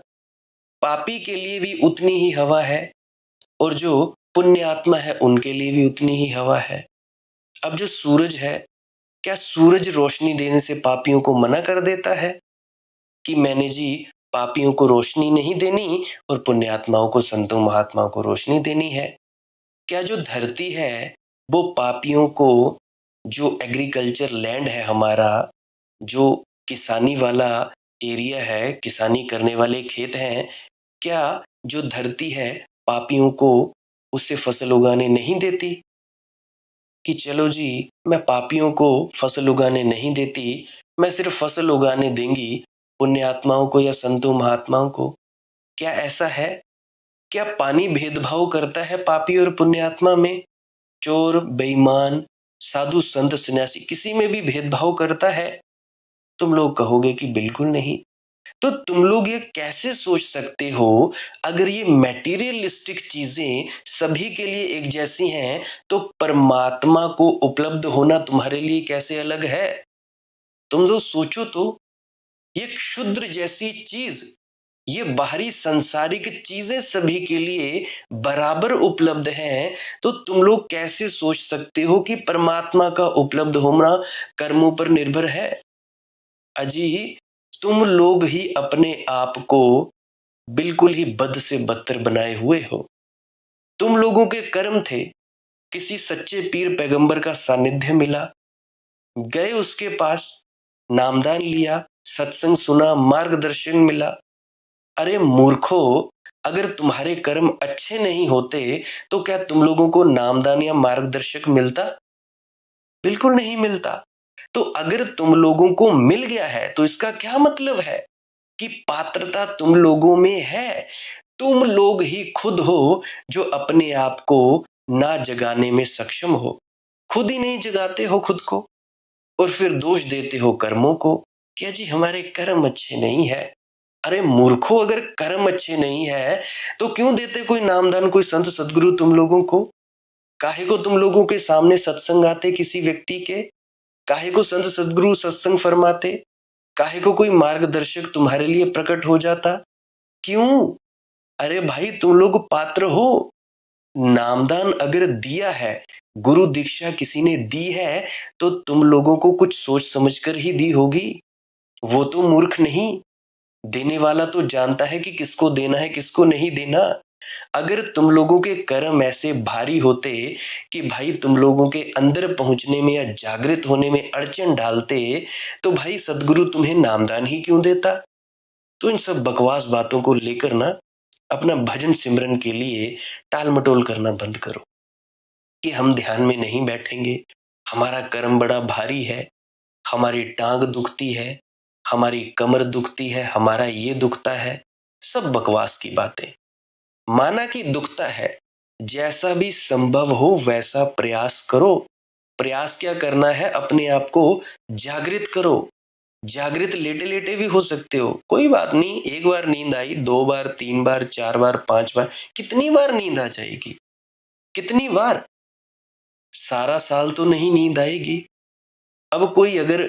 पापी के लिए भी उतनी ही हवा है और जो पुण्य आत्मा है उनके लिए भी उतनी ही हवा है। अब जो सूरज है, क्या सूरज रोशनी देने से पापियों को मना कर देता है कि मैंने जी पापियों को रोशनी नहीं देनी और पुण्यात्माओं को, संतों महात्माओं को रोशनी देनी है? क्या जो धरती है वो पापियों को, जो एग्रीकल्चर लैंड है हमारा, जो किसानी वाला एरिया है, किसानी करने वाले खेत हैं, क्या जो धरती है पापियों को उससे फसल उगाने नहीं देती? कि चलो जी, मैं पापियों को फसल उगाने नहीं देती, मैं सिर्फ फसल उगाने देंगी पुण्यात्माओं को या संतों महात्माओं को। क्या ऐसा है? क्या पानी भेदभाव करता है पापी और पुण्यात्मा में? चोर, बेईमान, साधु, संत, सन्यासी, किसी में भी भेदभाव करता है? तुम लोग कहोगे कि बिल्कुल नहीं। तो तुम लोग ये कैसे सोच सकते हो, अगर ये मैटीरियलिस्टिक चीजें सभी के लिए एक जैसी हैं, तो परमात्मा को उपलब्ध होना तुम्हारे लिए कैसे अलग है? तुम लोग सोचो तो, ये क्षुद्र जैसी चीज, ये बाहरी सांसारिक चीजें सभी के लिए बराबर उपलब्ध हैं, तो तुम लोग कैसे सोच सकते हो कि परमात्मा का उपलब्ध होना कर्मों पर निर्भर है? अजी, तुम लोग ही अपने आप को बिल्कुल ही बद से बदतर बनाए हुए हो। तुम लोगों के कर्म थे, किसी सच्चे पीर पैगंबर का सानिध्य मिला, गए उसके पास, नामदान लिया, सत्संग सुना, मार्गदर्शन मिला। अरे मूर्खो, अगर तुम्हारे कर्म अच्छे नहीं होते तो क्या तुम लोगों को नामदान या मार्गदर्शक मिलता? बिल्कुल नहीं मिलता। तो अगर तुम लोगों को मिल गया है तो इसका क्या मतलब है कि पात्रता तुम लोगों में है। तुम लोग ही खुद हो जो अपने आप को ना जगाने में सक्षम हो, खुद ही नहीं जगाते हो खुद को, और फिर दोष देते हो कर्मों को। क्या जी हमारे कर्म अच्छे नहीं है? अरे मूर्खो, अगर कर्म अच्छे नहीं है तो क्यों देते कोई नामदान, कोई संत सदगुरु तुम लोगों को? काहे को तुम लोगों के सामने सत्संग आते किसी व्यक्ति के? काहे को संत सदगुरु सत्संग फरमाते? काहे को कोई मार्गदर्शक तुम्हारे लिए प्रकट हो जाता? क्यों? अरे भाई, तुम लोग पात्र हो। नामदान अगर दिया है, गुरु दीक्षा किसी ने दी है, तो तुम लोगों को कुछ सोच समझकर ही दी होगी। वो तो मूर्ख नहीं, देने वाला तो जानता है कि किसको देना है किसको नहीं देना। अगर तुम लोगों के कर्म ऐसे भारी होते कि भाई तुम लोगों के अंदर पहुंचने में या जागृत होने में अड़चन डालते, तो भाई सदगुरु तुम्हें नामदान ही क्यों देता? तो इन सब बकवास बातों को लेकर ना, अपना भजन सिमरन के लिए टाल मटोल करना बंद करो कि हम ध्यान में नहीं बैठेंगे, हमारा कर्म बड़ा भारी है, हमारी टांग दुखती है, हमारी कमर दुखती है, हमारा ये दुखता है। सब बकवास की बातें। माना कि दुखता है, जैसा भी संभव हो वैसा प्रयास करो। प्रयास क्या करना है? अपने आप को जागृत करो। जागृत लेटे लेटे भी हो सकते हो, कोई बात नहीं। एक बार नींद आई, दो बार, तीन बार, चार बार, पांच बार, कितनी बार नींद आ जाएगी? कितनी बार? सारा साल तो नहीं नींद आएगी। अब कोई अगर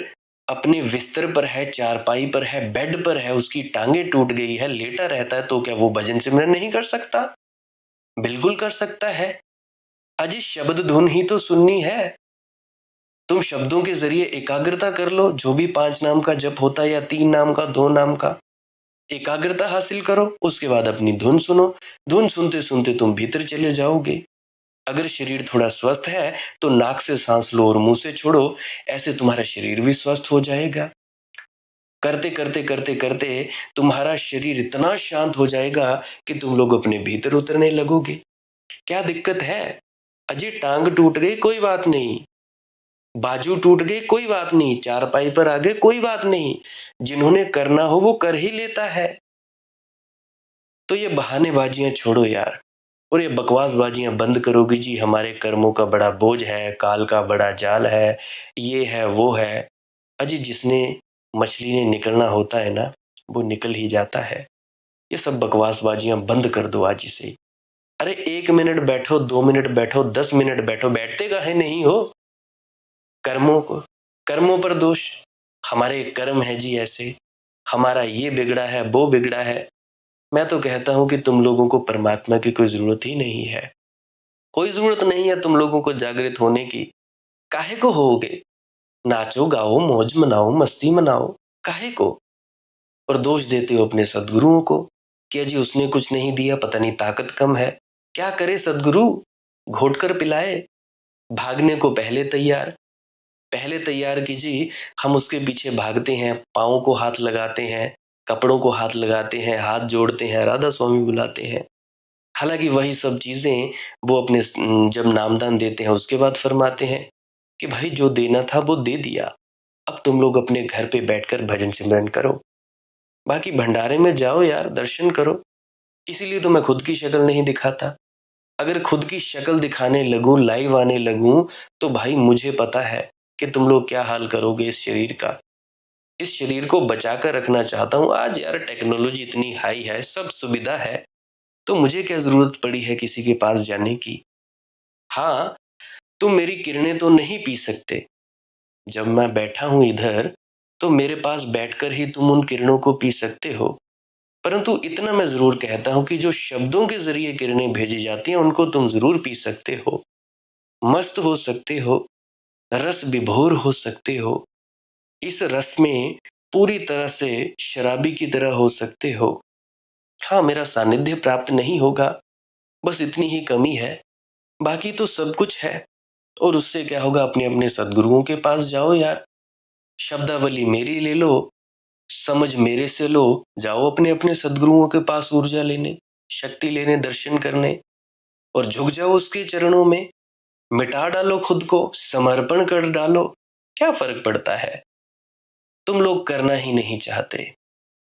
अपने बिस्तर पर है, चारपाई पर है, बेड पर है, उसकी टांगे टूट गई है, लेटा रहता है, तो क्या वो भजन सिमरन नहीं कर सकता? बिल्कुल कर सकता है। अजी शब्द धुन ही तो सुननी है। तुम शब्दों के जरिए एकाग्रता कर लो, जो भी पांच नाम का जप होता है या तीन नाम का, दो नाम का, एकाग्रता हासिल करो। उसके बाद अपनी धुन सुनो। धुन सुनते सुनते तुम भीतर चले जाओगे। अगर शरीर थोड़ा स्वस्थ है तो नाक से सांस लो और मुंह से छोड़ो, ऐसे तुम्हारा शरीर भी स्वस्थ हो जाएगा। करते करते करते करते तुम्हारा शरीर इतना शांत हो जाएगा कि तुम लोग अपने भीतर उतरने लगोगे। क्या दिक्कत है? अजय टांग टूट गई, कोई बात नहीं। बाजू टूट गई, कोई बात नहीं। चारपाई पर आ गए, कोई बात नहीं। जिन्होंने करना हो वो कर ही लेता है। तो ये बहानेबाजियां छोड़ो यार, और ये बकवासबाजियां बंद करोगी जी हमारे कर्मों का बड़ा बोझ है, काल का बड़ा जाल है, ये है वो है। अजी जिसने मछली ने निकलना होता है ना, वो निकल ही जाता है। ये सब बकवासबाजियां बंद कर दो आज ही से। अरे 1 मिनट बैठो, 2 मिनट बैठो, 10 मिनट बैठो, बैठते काहे नहीं हो? कर्मों को, कर्मों पर दोष। हमारे कर्म है जी ऐसे, हमारा ये बिगड़ा है, वो बिगड़ा है। मैं तो कहता हूँ कि तुम लोगों को परमात्मा की कोई ज़रूरत ही नहीं है। कोई ज़रूरत नहीं है तुम लोगों को जागृत होने की। काहे को होगे? नाचो, गाओ, मौज मनाओ, मस्ती मनाओ, काहे को? और दोष देते हो अपने सद्गुरुओं को कि अजी उसने कुछ नहीं दिया, पता नहीं ताकत कम है। क्या करे सद्गुरु? घोट कर पिलाए, भागने को पहले तैयार कीजिए। हम उसके पीछे भागते हैं, पाँव को हाथ लगाते हैं, कपड़ों को हाथ लगाते हैं, हाथ जोड़ते हैं, राधा स्वामी बुलाते हैं। हालांकि वही सब चीजें वो अपने जब नामदान देते हैं उसके बाद फरमाते हैं कि भाई जो देना था वो दे दिया, अब तुम लोग अपने घर पे बैठकर भजन सिमरन करो, बाकी भंडारे में जाओ यार, दर्शन करो। इसीलिए तो मैं खुद की शक्ल नहीं दिखाता। अगर खुद की शक्ल दिखाने लगूं, लाइव आने लगूं, तो भाई मुझे पता है कि तुम लोग क्या हाल करोगे इस शरीर का। इस शरीर को बचा कर रखना चाहता हूं। आज यार टेक्नोलॉजी इतनी हाई है, सब सुविधा है, तो मुझे क्या जरूरत पड़ी है किसी के पास जाने की। हाँ, तुम मेरी किरणें तो नहीं पी सकते। जब मैं बैठा हूं इधर, तो मेरे पास बैठकर ही तुम उन किरणों को पी सकते हो। परंतु इतना मैं जरूर कहता हूं कि जो शब्दों के जरिए किरणें भेजी जाती हैं उनको तुम जरूर पी सकते हो, मस्त हो सकते हो, रस विभोर हो सकते हो। इस रस में पूरी तरह से शराबी की तरह हो सकते हो। हाँ, मेरा सानिध्य प्राप्त नहीं होगा, बस इतनी ही कमी है। बाकी तो सब कुछ है। और उससे क्या होगा, अपने अपने सदगुरुओं के पास जाओ यार। शब्दावली मेरी ले लो, समझ मेरे से लो, जाओ अपने अपने सदगुरुओं के पास ऊर्जा लेने, शक्ति लेने, दर्शन करने, और झुक जाओ उसके चरणों में। मिटा डालो खुद को, समर्पण कर डालो। क्या फर्क पड़ता है? तुम लोग करना ही नहीं चाहते,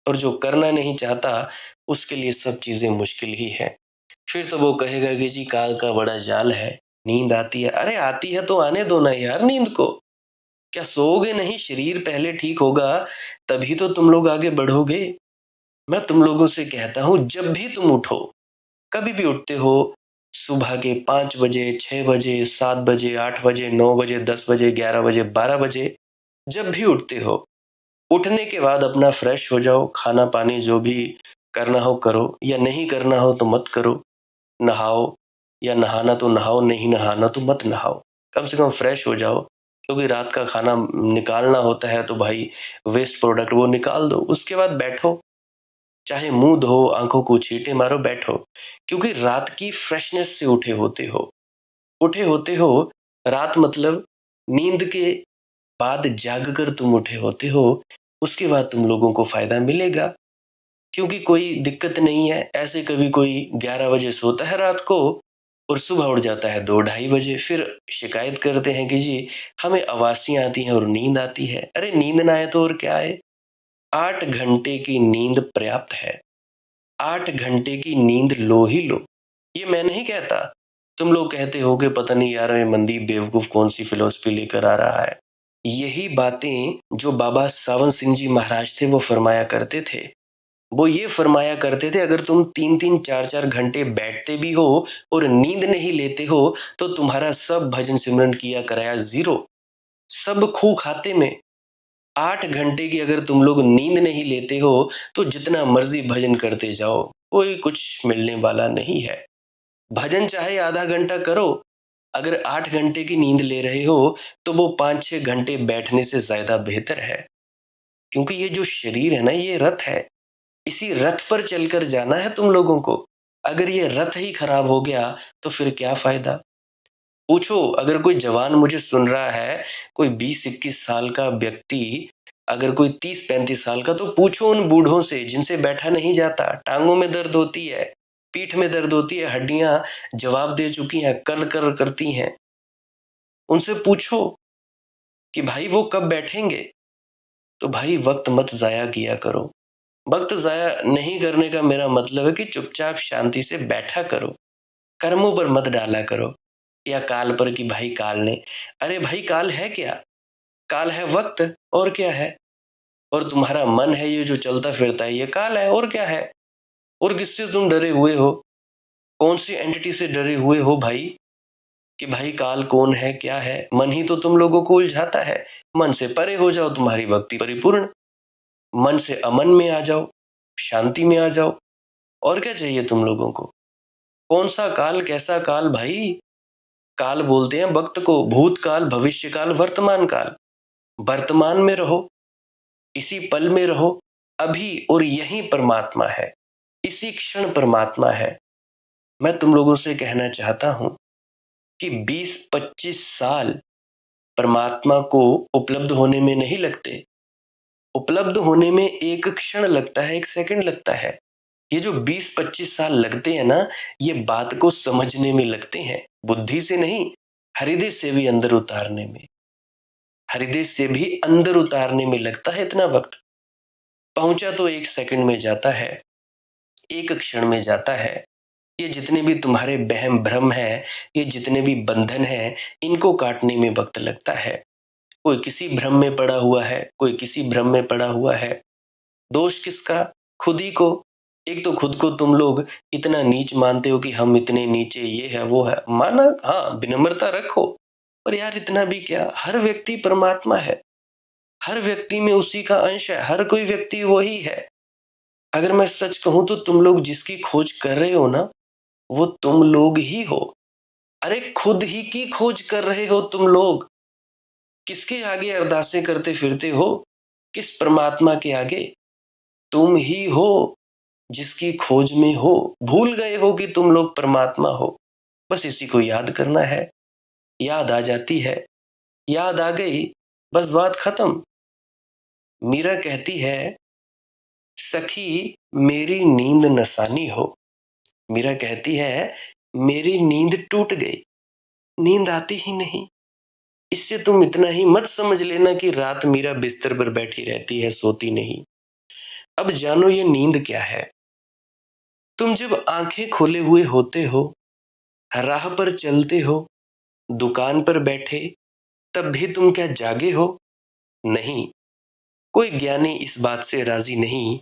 और जो करना नहीं चाहता उसके लिए सब चीजें मुश्किल ही है। फिर तो वो कहेगा कि जी काल का बड़ा जाल है, नींद आती है। अरे आती है तो आने दो ना यार नींद को। क्या सोओगे नहीं? शरीर पहले ठीक होगा, तभी तो तुम लोग आगे बढ़ोगे। मैं तुम लोगों से कहता हूं, जब भी तुम उठो, कभी भी उठते हो, सुबह के 5 बजे, 6 बजे, 7 बजे, 8 बजे, 9 बजे, 10 बजे, 11 बजे, 12 बजे, जब भी उठते हो, उठने के बाद अपना फ्रेश हो जाओ, खाना पानी जो भी करना हो करो, या नहीं करना हो तो मत करो। नहाओ, या नहाना तो नहाओ, नहीं नहाना तो मत नहाओ। कम से कम फ्रेश हो जाओ, क्योंकि रात का खाना निकालना होता है तो भाई वेस्ट प्रोडक्ट वो निकाल दो। उसके बाद बैठो, चाहे मुंह धो, आंखों को छींटे मारो, बैठो। क्योंकि रात की फ्रेशनेस से उठे होते हो। रात मतलब नींद के बाद जाग कर तुम उठे होते हो, उसके बाद तुम लोगों को फायदा मिलेगा। क्योंकि कोई दिक्कत नहीं है। ऐसे कभी कोई 11 बजे सोता है रात को, और सुबह उठ जाता है 2 ढाई बजे, फिर शिकायत करते हैं कि जी हमें आवासियां आती हैं और नींद आती है। अरे नींद ना आए तो और क्या आए? 8 घंटे की नींद पर्याप्त है। 8 घंटे की नींद लो ही लो। ये मैं नहीं कहता। तुम लोग कहते होगे पता नहीं यार ये मनदीप बेवकूफ कौन सी फिलोसफी लेकर आ रहा है। यही बातें जो बाबा सावन सिंह जी महाराज थे वो फरमाया करते थे। वो ये फरमाया करते थे, अगर तुम 3-3 4-4 घंटे बैठते भी हो और नींद नहीं लेते हो, तो तुम्हारा सब भजन सिमरन किया कराया जीरो, सब खू खाते में। 8 घंटे की अगर तुम लोग नींद नहीं लेते हो, तो जितना मर्जी भजन करते जाओ, कोई कुछ मिलने वाला नहीं है। भजन चाहे आधा घंटा करो, अगर 8 घंटे की नींद ले रहे हो, तो वो 5-6 घंटे बैठने से ज्यादा बेहतर है। क्योंकि ये जो शरीर है ना, ये रथ है। इसी रथ पर चलकर जाना है तुम लोगों को। अगर ये रथ ही खराब हो गया, तो फिर क्या फायदा? पूछो, अगर कोई जवान मुझे सुन रहा है, कोई 20-21 साल का व्यक्ति, अगर कोई 30-35 साल का, तो पूछो उन बूढ़ों से जिनसे बैठा नहीं जाता, टांगों में दर्द होती है, पीठ में दर्द होती है, हड्डियां जवाब दे चुकी हैं, कर कर करती हैं। उनसे पूछो कि भाई वो कब बैठेंगे। तो भाई वक्त मत जाया किया करो। वक्त जाया नहीं करने का मेरा मतलब है कि चुपचाप शांति से बैठा करो, कर्मों पर मत डाला करो, या काल पर कि भाई काल ने। अरे भाई काल है क्या? काल है वक्त, और क्या है? और तुम्हारा मन है ये जो चलता फिरता है, ये काल है, और क्या है? और किससे तुम डरे हुए हो? कौन सी एंटिटी से डरे हुए हो भाई? कि भाई काल कौन है, क्या है? मन ही तो तुम लोगों को उलझाता है। मन से परे हो जाओ, तुम्हारी भक्ति परिपूर्ण। मन से अमन में आ जाओ, शांति में आ जाओ। और क्या चाहिए तुम लोगों को? कौन सा काल, कैसा काल भाई? काल बोलते हैं वक्त को, भूतकाल, भविष्यकाल, वर्तमान काल। वर्तमान में रहो, इसी पल में रहो, अभी और यही परमात्मा है, इसी क्षण परमात्मा है। मैं तुम लोगों से कहना चाहता हूं कि 20-25 साल परमात्मा को उपलब्ध होने में नहीं लगते। उपलब्ध होने में एक क्षण लगता है, एक सेकंड लगता है। ये जो 20-25 साल लगते हैं ना, ये बात को समझने में लगते हैं, बुद्धि से नहीं, हृदय से भी अंदर उतारने में। हृदय से भी अंदर उतारने में लगता है इतना वक्त। पहुंचा तो एक सेकंड में जाता है, एक क्षण में जाता है। ये जितने भी तुम्हारे वहम भ्रम है, ये जितने भी बंधन है, इनको काटने में वक्त लगता है। कोई किसी भ्रम में पड़ा हुआ है, कोई किसी भ्रम में पड़ा हुआ है। दोष किसका? खुद ही को। एक तो खुद को तुम लोग इतना नीच मानते हो कि हम इतने नीचे, ये है वो है। माना, हाँ, विनम्रता रखो, पर यार इतना भी क्या? हर व्यक्ति परमात्मा है, हर व्यक्ति में उसी का अंश है, हर कोई व्यक्ति वही है। अगर मैं सच कहूं तो तुम लोग जिसकी खोज कर रहे हो ना, वो तुम लोग ही हो। अरे खुद ही की खोज कर रहे हो तुम लोग। किसके आगे अरदासें करते फिरते हो? किस परमात्मा के आगे? तुम ही हो जिसकी खोज में हो। भूल गए हो कि तुम लोग परमात्मा हो। बस इसी को याद करना है। याद आ जाती है, याद आ गई, बस बात खत्म। मीरा कहती है, सखी मेरी नींद नसानी हो। मीरा कहती है, मेरी नींद टूट गई, नींद आती ही नहीं। इससे तुम इतना ही मत समझ लेना कि रात मीरा बिस्तर पर बैठी रहती है, सोती नहीं। अब जानो ये नींद क्या है। तुम जब आंखें खोले हुए होते हो, राह पर चलते हो, दुकान पर बैठे, तब भी तुम क्या जागे हो? नहीं। कोई ज्ञानी इस बात से राजी नहीं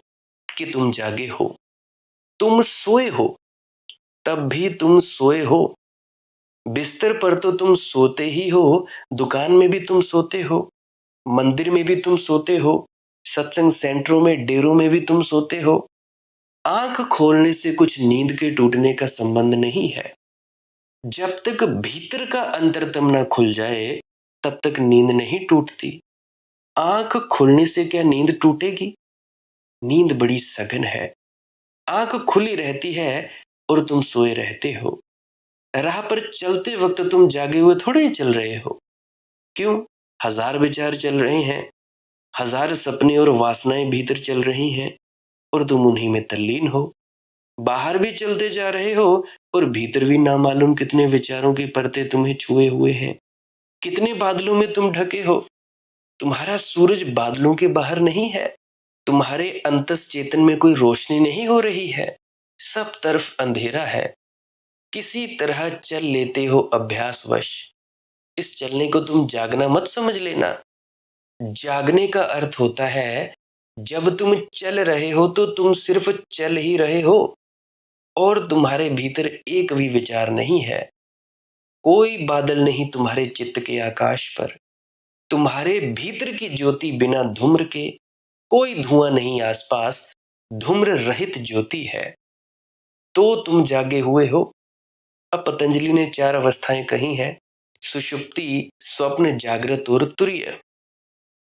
कि तुम जागे हो। तुम सोए हो, तब भी तुम सोए हो। बिस्तर पर तो तुम सोते ही हो, दुकान में भी तुम सोते हो, मंदिर में भी तुम सोते हो, सत्संग सेंटरों में, डेरों में भी तुम सोते हो। आंख खोलने से कुछ नींद के टूटने का संबंध नहीं है। जब तक भीतर का अंतरतम ना खुल जाए, तब तक नींद नहीं टूटती। आंख खुलने से क्या नींद टूटेगी? नींद बड़ी सघन है। आंख खुली रहती है और तुम सोए रहते हो। राह पर चलते वक्त तुम जागे हुए थोड़े ही चल रहे हो। क्यों? हजार विचार चल रहे हैं, हजार सपने और वासनाएं भीतर चल रही हैं, और तुम उन्हीं में तल्लीन हो। बाहर भी चलते जा रहे हो और भीतर भी ना मालूम कितने विचारों की परतें तुम्हें छुए हुए हैं। कितने बादलों में तुम ढके हो। तुम्हारा सूरज बादलों के बाहर नहीं है। तुम्हारे अंतस चेतन में कोई रोशनी नहीं हो रही है। सब तरफ अंधेरा है। किसी तरह चल लेते हो अभ्यासवश। इस चलने को तुम जागना मत समझ लेना। जागने का अर्थ होता है, जब तुम चल रहे हो तो तुम सिर्फ चल ही रहे हो और तुम्हारे भीतर एक भी विचार नहीं है। कोई बादल नहीं तुम्हारे चित्त के आकाश पर। तुम्हारे भीतर की ज्योति बिना धूम्र के, कोई धुआं नहीं आसपास, धूम्र रहित ज्योति है। तो तुम जागे हुए हो। अब पतंजलि ने 4 अवस्थाएं कही हैं, सुषुप्ति, स्वप्न, जागृत और तुरीय।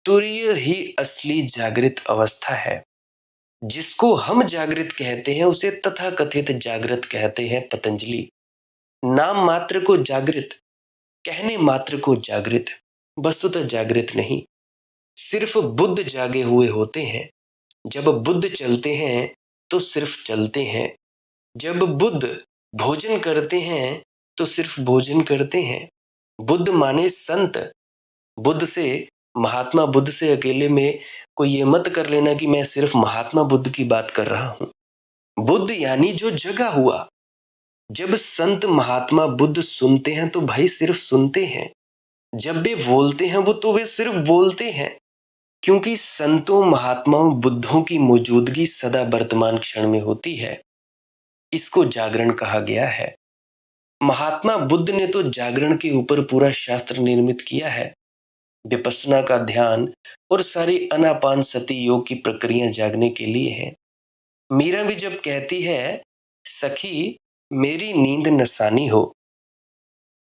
तुरीय ही असली जागृत अवस्था है। जिसको हम जागृत कहते हैं उसे तथाकथित जागृत कहते हैं पतंजलि। नाम मात्र को जागृत, कहने मात्र को जागृत, वस्तुतः जागृत नहीं। सिर्फ बुद्ध जागे हुए होते हैं। जब बुद्ध चलते हैं तो सिर्फ चलते हैं। जब बुद्ध भोजन करते हैं तो सिर्फ भोजन करते हैं। बुद्ध माने संत। बुद्ध से, महात्मा बुद्ध से अकेले में कोई ये मत कर लेना कि मैं सिर्फ महात्मा बुद्ध की बात कर रहा हूं। बुद्ध यानी जो जगा हुआ। जब संत महात्मा बुद्ध सुनते हैं तो भाई सिर्फ सुनते हैं। जब वे बोलते हैं तो वे सिर्फ बोलते हैं, क्योंकि संतों, महात्माओं, बुद्धों की मौजूदगी सदा वर्तमान क्षण में होती है। इसको जागरण कहा गया है। महात्मा बुद्ध ने तो जागरण के ऊपर पूरा शास्त्र निर्मित किया है। विपස්සना का ध्यान और सारी अनापान सती योग की प्रक्रिया जागने के लिए है। मीरा भी जब कहती है, सखी मेरी नींद नसानी हो,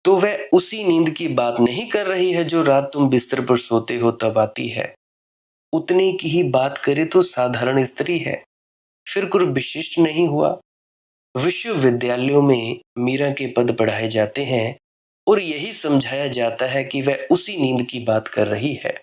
तो वह उसी नींद की बात नहीं कर रही है जो रात तुम बिस्तर पर सोते हो तब आती है। उतनी की ही बात करे तो साधारण स्त्री है, फिर कुछ विशिष्ट नहीं हुआ। विश्वविद्यालयों में मीरा के पद पढ़ाए जाते हैं और यही समझाया जाता है कि वह उसी नींद की बात कर रही है।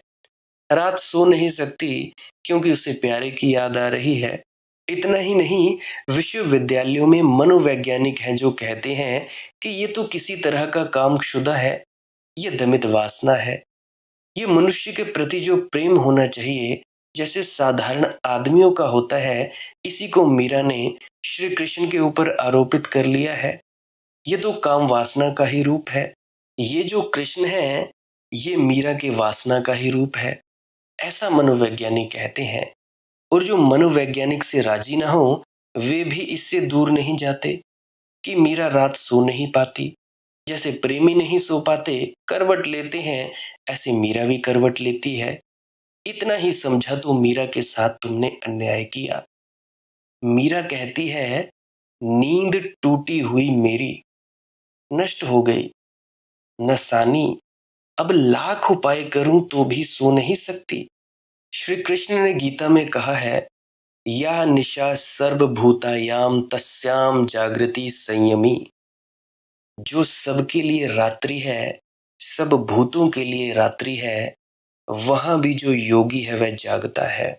रात सो नहीं सकती क्योंकि उसे प्यारे की याद आ रही है। इतना ही नहीं, विश्वविद्यालयों में मनोवैज्ञानिक हैं जो कहते हैं कि ये तो किसी तरह का कामशुदा है, ये दमित वासना है। ये मनुष्य के प्रति जो प्रेम होना चाहिए, जैसे साधारण आदमियों का होता है, इसी को मीरा ने श्री कृष्ण के ऊपर आरोपित कर लिया है। ये तो काम वासना का ही रूप है। ये जो कृष्ण है, ये मीरा की वासना का ही रूप है, ऐसा मनोवैज्ञानिक कहते हैं। और जो मनोवैज्ञानिक से राजी ना हो, वे भी इससे दूर नहीं जाते कि मीरा रात सो नहीं पाती। जैसे प्रेमी नहीं सो पाते, करवट लेते हैं, ऐसे मीरा भी करवट लेती है। इतना ही समझा तो मीरा के साथ तुमने अन्याय किया। मीरा कहती है, नींद टूटी हुई मेरी नष्ट हो गई, नसानी अब लाख उपाय करूं तो भी सो नहीं सकती। श्री कृष्ण ने गीता में कहा है, या निशा सर्वभूतायाम तस्याम जागृति संयमी। जो सबके लिए रात्रि है, सब भूतों के लिए रात्रि है, वहां भी जो योगी है वह जागता है।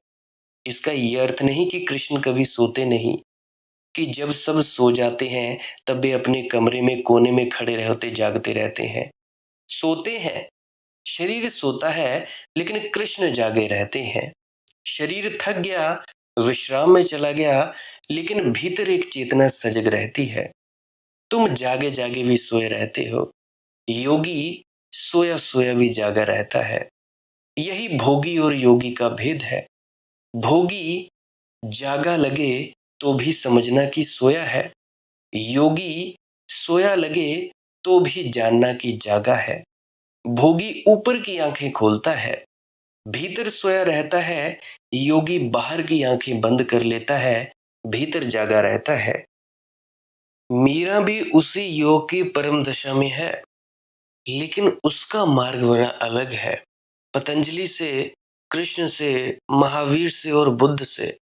इसका यह अर्थ नहीं कि कृष्ण कभी सोते नहीं, कि जब सब सो जाते हैं तब वे अपने कमरे में कोने में खड़े रहते जागते रहते हैं। सोते हैं, शरीर सोता है, लेकिन कृष्ण जागे रहते हैं। शरीर थक गया, विश्राम में चला गया, लेकिन भीतर एक चेतना सजग रहती है। तुम जागे जागे भी सोए रहते हो, योगी सोया सोया भी जागा रहता है। यही भोगी और योगी का भेद है। भोगी जागा लगे तो भी समझना कि सोया है, योगी सोया लगे तो भी जानना कि जागा है। भोगी ऊपर की आंखें खोलता है, भीतर सोया रहता है, योगी बाहर की आंखें बंद कर लेता है, भीतर जागा रहता है। मीरा भी उसी योग की परम दशा में है, लेकिन उसका मार्ग बड़ा अलग है। पतंजलि से, कृष्ण से, महावीर से और बुद्ध से।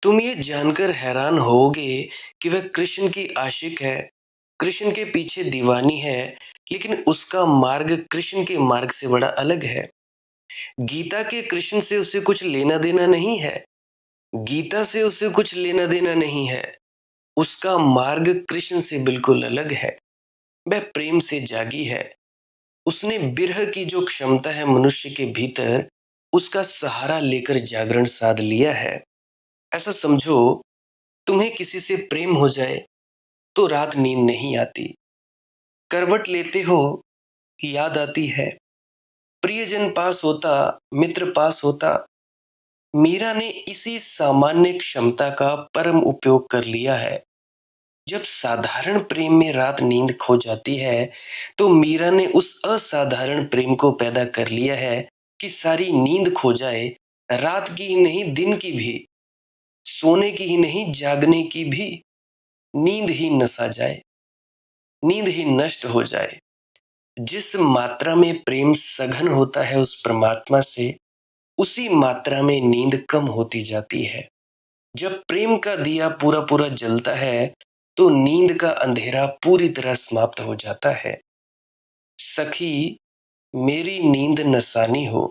तुम ये जानकर हैरान होगे कि वह कृष्ण की आशिक है, कृष्ण के पीछे दीवानी है, लेकिन उसका मार्ग कृष्ण के मार्ग से बड़ा अलग है। गीता के कृष्ण से उसे कुछ लेना देना नहीं है, गीता से उसे कुछ लेना देना नहीं है। उसका मार्ग कृष्ण से बिल्कुल अलग है। वह प्रेम से जागी है। उसने बिरह की जो क्षमता है मनुष्य के भीतर, उसका सहारा लेकर जागरण साध लिया है। ऐसा समझो, तुम्हें किसी से प्रेम हो जाए तो रात नींद नहीं आती, करवट लेते हो, याद आती है, प्रियजन पास होता, मित्र पास होता। मीरा ने इसी सामान्य क्षमता का परम उपयोग कर लिया है। जब साधारण प्रेम में रात नींद खो जाती है, तो मीरा ने उस असाधारण प्रेम को पैदा कर लिया है कि सारी नींद खो जाए, रात की ही नहीं दिन की भी, सोने की ही नहीं जागने की भी। नींद ही नसा जाए, नींद ही नष्ट हो जाए। जिस मात्रा में प्रेम सघन होता है उस परमात्मा से, उसी मात्रा में नींद कम होती जाती है। जब प्रेम का दिया पूरा पूरा जलता है, तो नींद का अंधेरा पूरी तरह समाप्त हो जाता है। सखी मेरी नींद नसानी हो,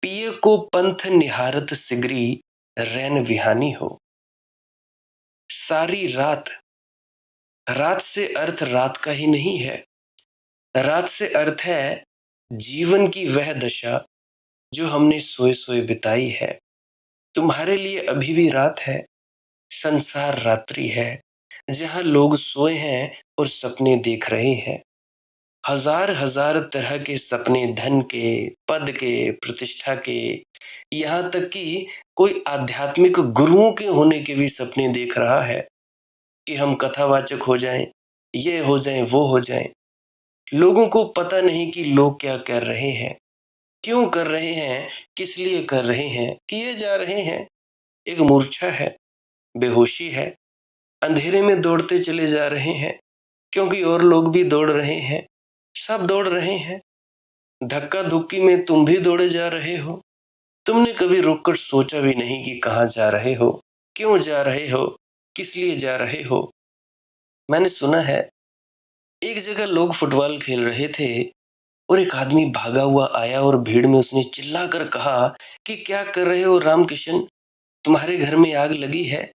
पिए को पंथ निहारत सिगरी, रैन विहानी हो। सारी रात, रात से अर्थ रात का ही नहीं है। रात से अर्थ है जीवन की वह दशा जो हमने सोए सोए बिताई है। तुम्हारे लिए अभी भी रात है, संसार रात्रि है, जहां लोग सोए हैं और सपने देख रहे हैं। हजार हजार तरह के सपने, धन के, पद के, प्रतिष्ठा के, यहाँ तक कि कोई आध्यात्मिक गुरुओं के होने के भी सपने देख रहा है कि हम कथावाचक हो जाएं, ये हो जाएं, वो हो जाएं। लोगों को पता नहीं कि लोग क्या कर रहे हैं, क्यों कर रहे हैं, किस लिए कर रहे हैं, किए जा रहे हैं। एक मूर्छा है, बेहोशी है, अंधेरे में दौड़ते चले जा रहे हैं, क्योंकि और लोग भी दौड़ रहे हैं, सब दौड़ रहे हैं। धक्का धुक्की में तुम भी दौड़े जा रहे हो। तुमने कभी रुककर सोचा भी नहीं कि कहाँ जा रहे हो, क्यों जा रहे हो, किस लिए जा रहे हो। मैंने सुना है एक जगह लोग फुटबॉल खेल रहे थे और एक आदमी भागा हुआ आया और भीड़ में उसने चिल्लाकर कहा कि क्या कर रहे हो रामकिशन, तुम्हारे घर में आग लगी है।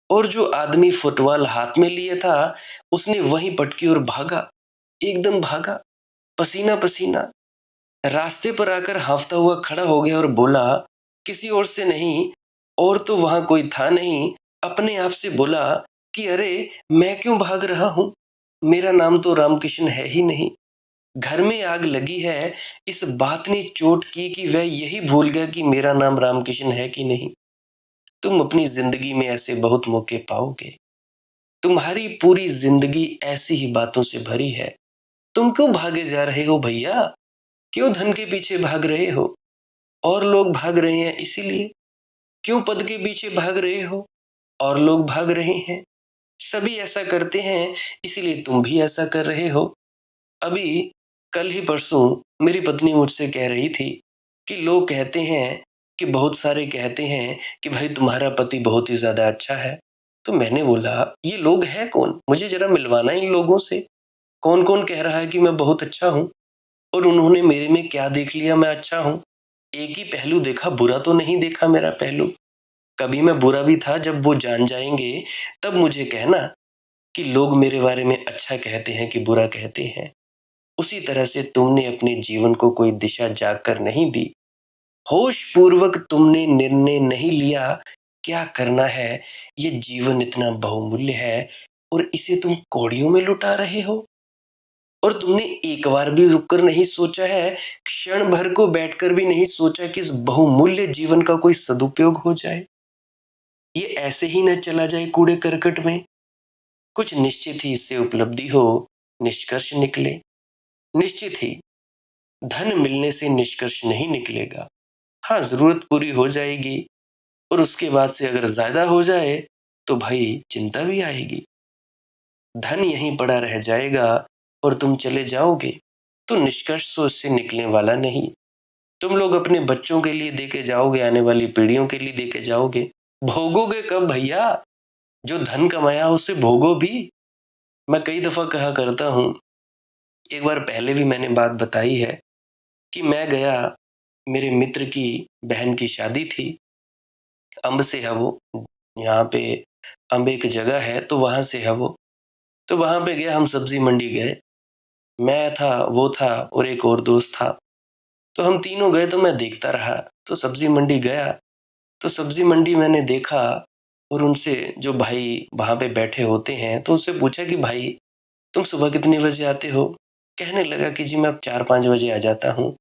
और जो आदमी फुटबॉल हाथ में लिए था उसने वहीं पटकी और भागा, एकदम भागा, पसीना पसीना। रास्ते पर आकर हांफता हुआ खड़ा हो गया और बोला, किसी और से नहीं, और तो वहां कोई था नहीं, अपने आप से बोला कि अरे मैं क्यों भाग रहा हूं, मेरा नाम तो रामकिशन है ही नहीं। घर में आग लगी है, इस बात ने चोट की कि वह यही भूल गया कि मेरा नाम रामकिशन है कि नहीं। तुम अपनी जिंदगी में ऐसे बहुत मौके पाओगे। तुम्हारी पूरी जिंदगी ऐसी ही बातों से भरी है। तुम क्यों भागे जा रहे हो भैया? क्यों धन के पीछे भाग रहे हो? और लोग भाग रहे हैं इसीलिए। क्यों पद के पीछे भाग रहे हो? और लोग भाग रहे हैं। सभी ऐसा करते हैं, इसीलिए तुम भी ऐसा कर रहे हो। अभी कल ही परसों मेरी पत्नी मुझसे कह रही थी कि लोग कहते हैं, कि बहुत सारे कहते हैं कि भाई तुम्हारा पति बहुत ही ज्यादा अच्छा है। तो मैंने बोला ये लोग हैं कौन, मुझे जरा मिलवाना इन लोगों से। कौन कौन कह रहा है कि मैं बहुत अच्छा हूँ, और उन्होंने मेरे में क्या देख लिया मैं अच्छा हूँ। एक ही पहलू देखा, बुरा तो नहीं देखा मेरा पहलू। कभी मैं बुरा भी था, जब वो जान जाएंगे तब मुझे कहना कि लोग मेरे बारे में अच्छा कहते हैं कि बुरा कहते हैं। उसी तरह से तुमने अपने जीवन को कोई दिशा जाकर नहीं दी। होश पूर्वक तुमने निर्णय नहीं लिया क्या करना है। ये जीवन इतना बहुमूल्य है और इसे तुम कौड़ियों में लुटा रहे हो। और तुमने एक बार भी रुककर नहीं सोचा है, क्षण भर को बैठकर भी नहीं सोचा कि इस बहुमूल्य जीवन का कोई सदुपयोग हो जाए, ये ऐसे ही न चला जाए कूड़े करकट में। कुछ निश्चित ही इससे उपलब्धि हो, निष्कर्ष निकले। निश्चित ही धन मिलने से निष्कर्ष नहीं निकलेगा। हाँ, जरूरत पूरी हो जाएगी और उसके बाद से अगर ज्यादा हो जाए तो भाई चिंता भी आएगी। धन यहीं पड़ा रह जाएगा और तुम चले जाओगे तो निष्कर्ष तो उससे निकलने वाला नहीं। तुम लोग अपने बच्चों के लिए देके जाओगे, आने वाली पीढ़ियों के लिए देके जाओगे। भोगोगे कब भैया? जो धन कमाया उसे भोगो भी। मैं कई दफा कहा करता हूँ, एक बार पहले भी मैंने बात बताई है कि मैं गया, मेरे मित्र की बहन की शादी थी। अम्ब से है वो, यहाँ पे अम्ब एक जगह है तो वहां से है वो। तो वहां पे गया, हम सब्जी मंडी गए। मैं था, वो था और एक और दोस्त था। तो हम तीनों गए, तो मैं देखता रहा। तो सब्जी मंडी गया, तो सब्जी मंडी मैंने देखा और उनसे, जो भाई वहां पे बैठे होते हैं, तो उससे पूछा कि भाई तुम सुबह कितने बजे आते हो? कहने लगा कि जी मैं अब 4-5 बजे आ जाता हूँ।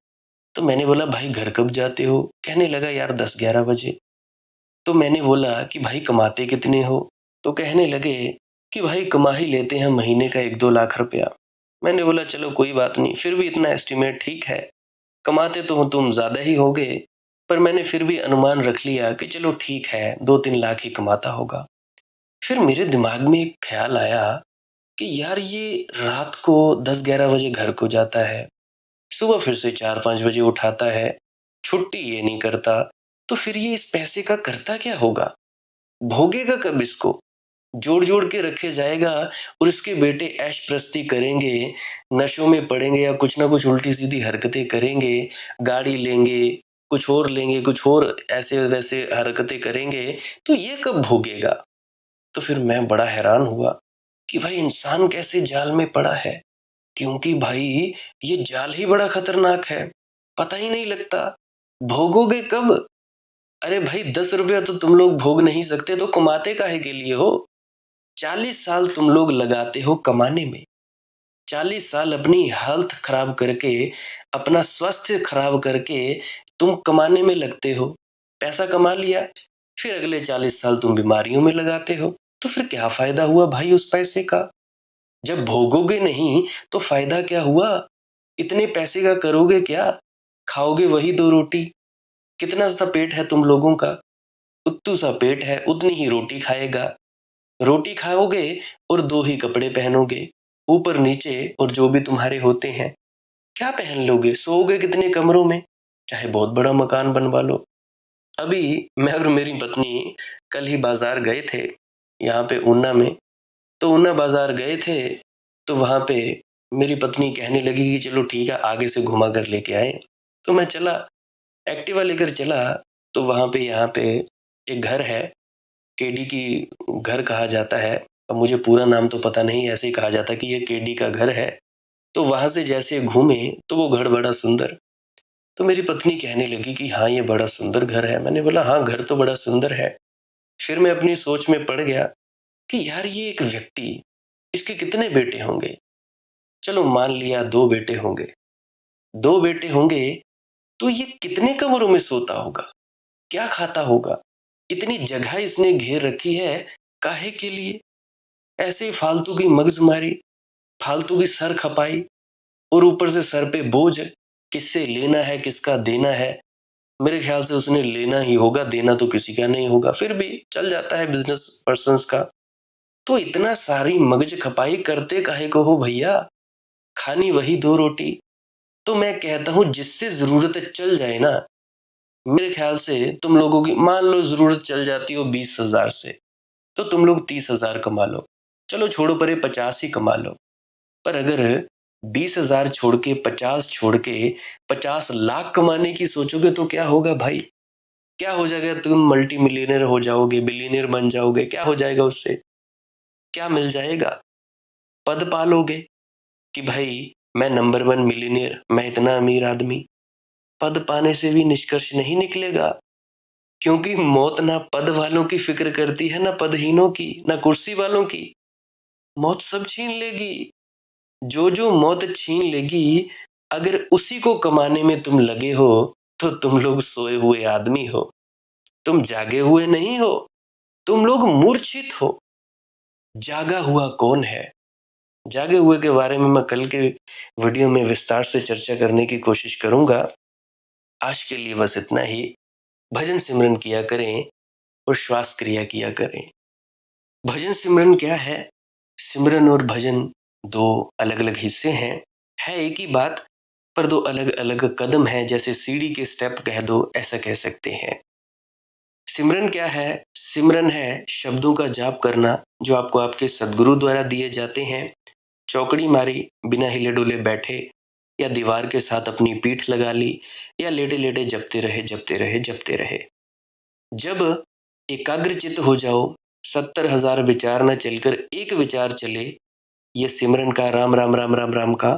तो मैंने बोला भाई घर कब जाते हो? कहने लगा यार 10-11 बजे। तो मैंने बोला कि भाई कमाते कितने हो? तो कहने लगे कि भाई कमा ही लेते हैं महीने का 1-2 लाख रुपया। मैंने बोला चलो कोई बात नहीं, फिर भी इतना एस्टिमेट ठीक है, कमाते तो हो तुम ज्यादा ही होगे, पर मैंने फिर भी अनुमान रख लिया कि चलो ठीक है 2-3 लाख ही कमाता होगा। फिर मेरे दिमाग में एक ख्याल आया कि यार ये रात को 10-11 बजे घर को जाता है, सुबह फिर से 4-5 बजे उठाता है, छुट्टी ये नहीं करता, तो फिर ये इस पैसे का करता क्या होगा? भोगेगा कब इसको? जोड़ जोड़ के रखे जाएगा और इसके बेटे ऐश प्रस्ती करेंगे, नशों में पड़ेंगे या कुछ ना कुछ उल्टी सीधी हरकतें करेंगे, गाड़ी लेंगे, कुछ और लेंगे, कुछ और ऐसे वैसे हरकतें करेंगे, तो ये कब भोगेगा? तो फिर मैं बड़ा हैरान हुआ कि भाई इंसान कैसे जाल में पड़ा है, क्योंकि भाई ये जाल ही बड़ा खतरनाक है, पता ही नहीं लगता। भोगोगे कब? अरे भाई 10 रुपया तो तुम लोग भोग नहीं सकते तो कमाते काहे के लिए हो? 40 साल तुम लोग लगाते हो कमाने में, 40 साल अपनी हेल्थ खराब करके, अपना स्वास्थ्य खराब करके तुम कमाने में लगते हो। पैसा कमा लिया, फिर अगले 40 साल तुम बीमारियों में लगाते हो। तो फिर क्या फायदा हुआ भाई उस पैसे का? जब भोगोगे नहीं तो फायदा क्या हुआ? इतने पैसे का करोगे क्या? खाओगे वही 2 रोटी। कितना सा पेट है तुम लोगों का? उतू सा पेट है, उतनी ही रोटी खाएगा। रोटी खाओगे और दो ही कपड़े पहनोगे, ऊपर नीचे और जो भी तुम्हारे होते हैं। क्या पहन लोगे? सोओगे कितने कमरों में? चाहे बहुत बड़ा मकान बनवा लो। अभी मैं और मेरी पत्नी कल ही बाजार गए थे, यहाँ पे ऊना में। तो ऊना बाजार गए थे, तो वहां पे मेरी पत्नी कहने लगी कि चलो ठीक है, आगे से घुमा कर लेके आए। तो मैं चला, एक्टिवा लेकर चला। तो वहां पे यहाँ पे एक घर है, केडी की घर कहा जाता है। अब मुझे पूरा नाम तो पता नहीं, ऐसे ही कहा जाता है कि ये केडी का घर है। तो वहां से जैसे घूमे तो वो घर बड़ा सुंदर। तो मेरी पत्नी कहने लगी कि हाँ ये बड़ा सुंदर घर है। मैंने बोला हाँ घर तो बड़ा सुंदर है। फिर मैं अपनी सोच में पड़ गया कि यार ये एक व्यक्ति, इसके कितने बेटे होंगे? चलो मान लिया दो बेटे होंगे। दो बेटे होंगे तो ये कितने कमरों में सोता होगा, क्या खाता होगा? इतनी जगह इसने घेर रखी है काहे के लिए? ऐसे ही फालतू की मगजमारी, फालतू की सर खपाई, और ऊपर से सर पे बोझ, किससे लेना है किसका देना है। मेरे ख्याल से उसने लेना ही होगा, देना तो किसी का नहीं होगा। फिर भी चल जाता है बिजनेस पर्सन्स का। तो इतना सारी मगज खपाई करते काहे को हो भैया? खानी वही दो रोटी। तो मैं कहता हूं जिससे जरूरत चल जाए ना, मेरे ख्याल से तुम लोगों की मान लो जरूरत चल जाती हो 20,000 से, तो तुम लोग 30,000 कमा लो। चलो छोड़ो परे 50 ही कमा लो। पर अगर 20,000 छोड़ के 50 छोड़ के 50 लाख कमाने की सोचोगे तो क्या होगा भाई? क्या हो जाएगा? तुम मल्टी मिलियनर हो जाओगे, बिलियनर बन जाओगे। क्या हो जाएगा उससे? क्या मिल जाएगा? पद पालोगे कि भाई मैं नंबर 1 मिलियनियर, मैं इतना अमीर आदमी। पद पाने से भी निष्कर्ष नहीं निकलेगा, क्योंकि मौत ना पद वालों की फिक्र करती है, ना पदहीनों की, ना कुर्सी वालों की। मौत सब छीन लेगी। जो जो मौत छीन लेगी, अगर उसी को कमाने में तुम लगे हो तो तुम लोग सोए हुए आदमी हो, तुम जागे हुए नहीं हो, तुम लोग मूर्छित हो। जागा हुआ कौन है? जागे हुए के बारे में मैं कल के वीडियो में विस्तार से चर्चा करने की कोशिश करूंगा। आज के लिए बस इतना ही। भजन सिमरन किया करें और श्वास क्रिया किया करें। भजन सिमरन क्या है? सिमरन और भजन दो अलग अलग हिस्से हैं। है एक ही बात, पर दो अलग अलग कदम हैं। जैसे सीढ़ी के स्टेप कह दो, ऐसा कह सकते हैं। सिमरन क्या है? सिमरन है शब्दों का जाप करना, जो आपको आपके सदगुरु द्वारा दिए जाते हैं। चौकड़ी मारी, बिना हिले डुले बैठे, या दीवार के साथ अपनी पीठ लगा ली, या लेटे लेटे जपते रहे जपते रहे जपते रहे। जब एकाग्रचित हो जाओ, 70,000 विचार न चलकर एक विचार चले, ये सिमरन का राम राम राम राम राम का।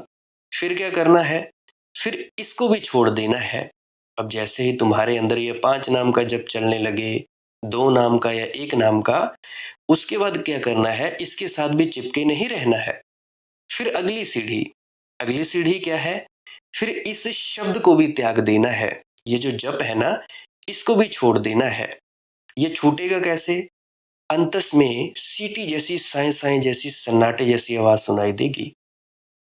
फिर क्या करना है? फिर इसको भी छोड़ देना है। अब जैसे ही तुम्हारे अंदर ये 5 नाम का जप चलने लगे, 2 नाम का या 1 नाम का, उसके बाद क्या करना है? इसके साथ भी चिपके नहीं रहना है। फिर अगली सीढ़ी, अगली सीढ़ी क्या है? फिर इस शब्द को भी त्याग देना है। ये जो जप है ना, इसको भी छोड़ देना है। ये छूटेगा कैसे? अंतस में सीटी जैसी, साए साए जैसी, सन्नाटे जैसी आवाज सुनाई देगी।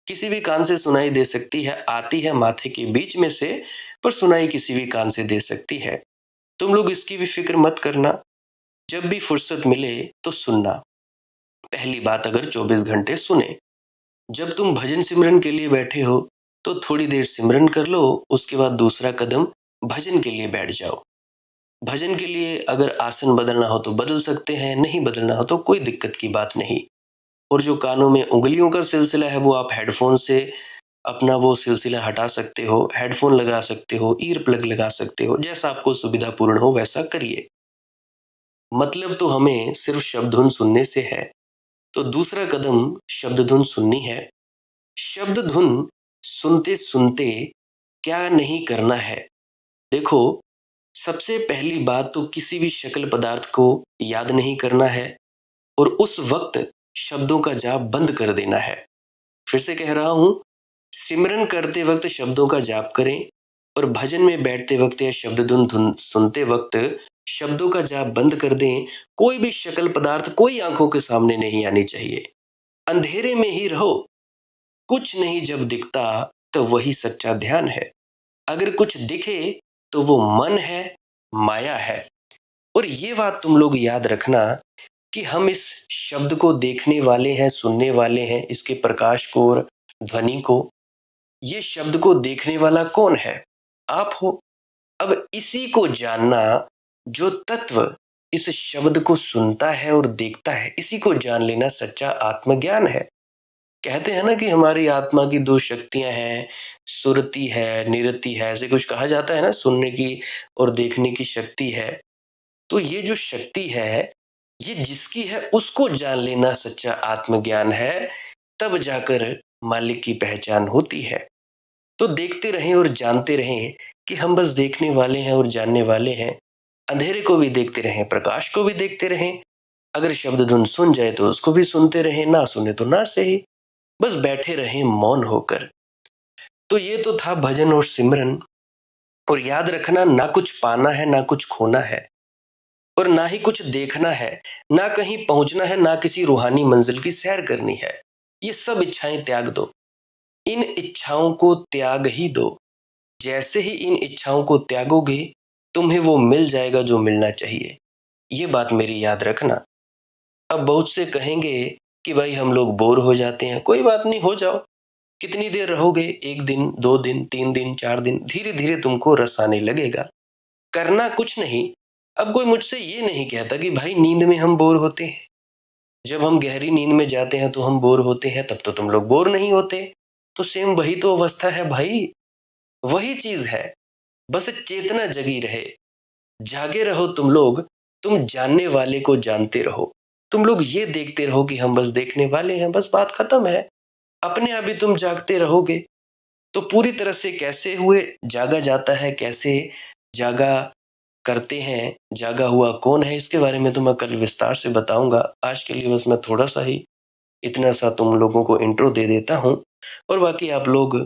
किसी भी कान से सुनाई दे सकती है, आती है माथे के बीच में से, पर सुनाई किसी भी कान से दे सकती है। तुम लोग इसकी भी फिक्र मत करना। जब भी फुर्सत मिले तो सुनना। पहली बात, अगर 24 घंटे सुने। जब तुम भजन सिमरन के लिए बैठे हो तो थोड़ी देर सिमरन कर लो, उसके बाद दूसरा कदम भजन के लिए बैठ जाओ। भजन के लिए अगर आसन बदलना हो तो बदल सकते हैं, नहीं बदलना हो तो कोई दिक्कत की बात नहीं। और जो कानों में उंगलियों का सिलसिला है, वो आप हेडफोन से अपना वो सिलसिला हटा सकते हो, हेडफोन लगा सकते हो, ईयर प्लग लगा सकते हो, जैसा आपको सुविधापूर्ण हो वैसा करिए। मतलब तो हमें सिर्फ शब्द धुन सुनने से है। तो दूसरा कदम शब्द धुन सुननी है। शब्द धुन सुनते सुनते क्या नहीं करना है? देखो, सबसे पहली बात तो किसी भी शकल पदार्थ को याद नहीं करना है, और उस वक्त शब्दों का जाप बंद कर देना है। फिर से कह रहा हूं, सिमरन करते वक्त शब्दों का जाप करें, और भजन में बैठते वक्त या शब्द धुन धुन सुनते वक्त शब्दों का जाप बंद कर दें। कोई भी शकल पदार्थ कोई आंखों के सामने नहीं आनी चाहिए। अंधेरे में ही रहो। कुछ नहीं जब दिखता तो वही सच्चा ध्यान है। अगर कुछ दिखे तो वो मन है, माया है। और ये बात तुम लोग याद रखना कि हम इस शब्द को देखने वाले हैं, सुनने वाले हैं, इसके प्रकाश को और ध्वनि को। ये शब्द को देखने वाला कौन है? आप हो। अब इसी को जानना, जो तत्व इस शब्द को सुनता है और देखता है, इसी को जान लेना सच्चा आत्मज्ञान है। कहते हैं ना कि हमारी आत्मा की दो शक्तियां हैं, सुरति है, निरति है, ऐसे कुछ कहा जाता है ना, सुनने की और देखने की शक्ति है। तो ये जो शक्ति है, ये जिसकी है उसको जान लेना सच्चा आत्मज्ञान है। तब जाकर मालिक की पहचान होती है। तो देखते रहें और जानते रहें कि हम बस देखने वाले हैं और जानने वाले हैं। अंधेरे को भी देखते रहें, प्रकाश को भी देखते रहें। अगर शब्द धुन सुन जाए तो उसको भी सुनते रहें, ना सुने तो ना सही, बस बैठे रहें मौन होकर। तो ये तो था भजन और सिमरन। और याद रखना, ना कुछ पाना है ना कुछ खोना है, और ना ही कुछ देखना है, ना कहीं पहुंचना है, ना किसी रूहानी मंजिल की सैर करनी है। ये सब इच्छाएं त्याग दो। इन इच्छाओं को त्याग ही दो। जैसे ही इन इच्छाओं को त्यागोगे, तुम्हें वो मिल जाएगा जो मिलना चाहिए। ये बात मेरी याद रखना। अब बहुत से कहेंगे कि भाई हम लोग बोर हो जाते हैं। कोई बात नहीं, हो जाओ। कितनी देर रहोगे? 1 दिन, 2 दिन, 3 दिन, 4 दिन, धीरे धीरे तुमको रस आने लगेगा। करना कुछ नहीं। अब कोई मुझसे ये नहीं कहता कि भाई नींद में हम बोर होते हैं। जब हम गहरी नींद में जाते हैं तो हम बोर होते हैं, तब तो तुम लोग बोर नहीं होते। तो सेम वही तो अवस्था है भाई, वही चीज है। बस चेतना जगी रहे, जागे रहो तुम लोग। तुम जानने वाले को जानते रहो। तुम लोग ये देखते रहो कि हम बस देखने वाले हैं, बस बात खत्म है। अपने आप ही तुम जागते रहोगे। तो पूरी तरह से कैसे हुए जागा जाता है, कैसे जागा करते हैं, जागा हुआ कौन है, इसके बारे में तो मैं कल विस्तार से बताऊंगा। आज के लिए बस मैं थोड़ा सा ही इतना सा तुम लोगों को इंट्रो दे देता हूं। और बाकी आप लोग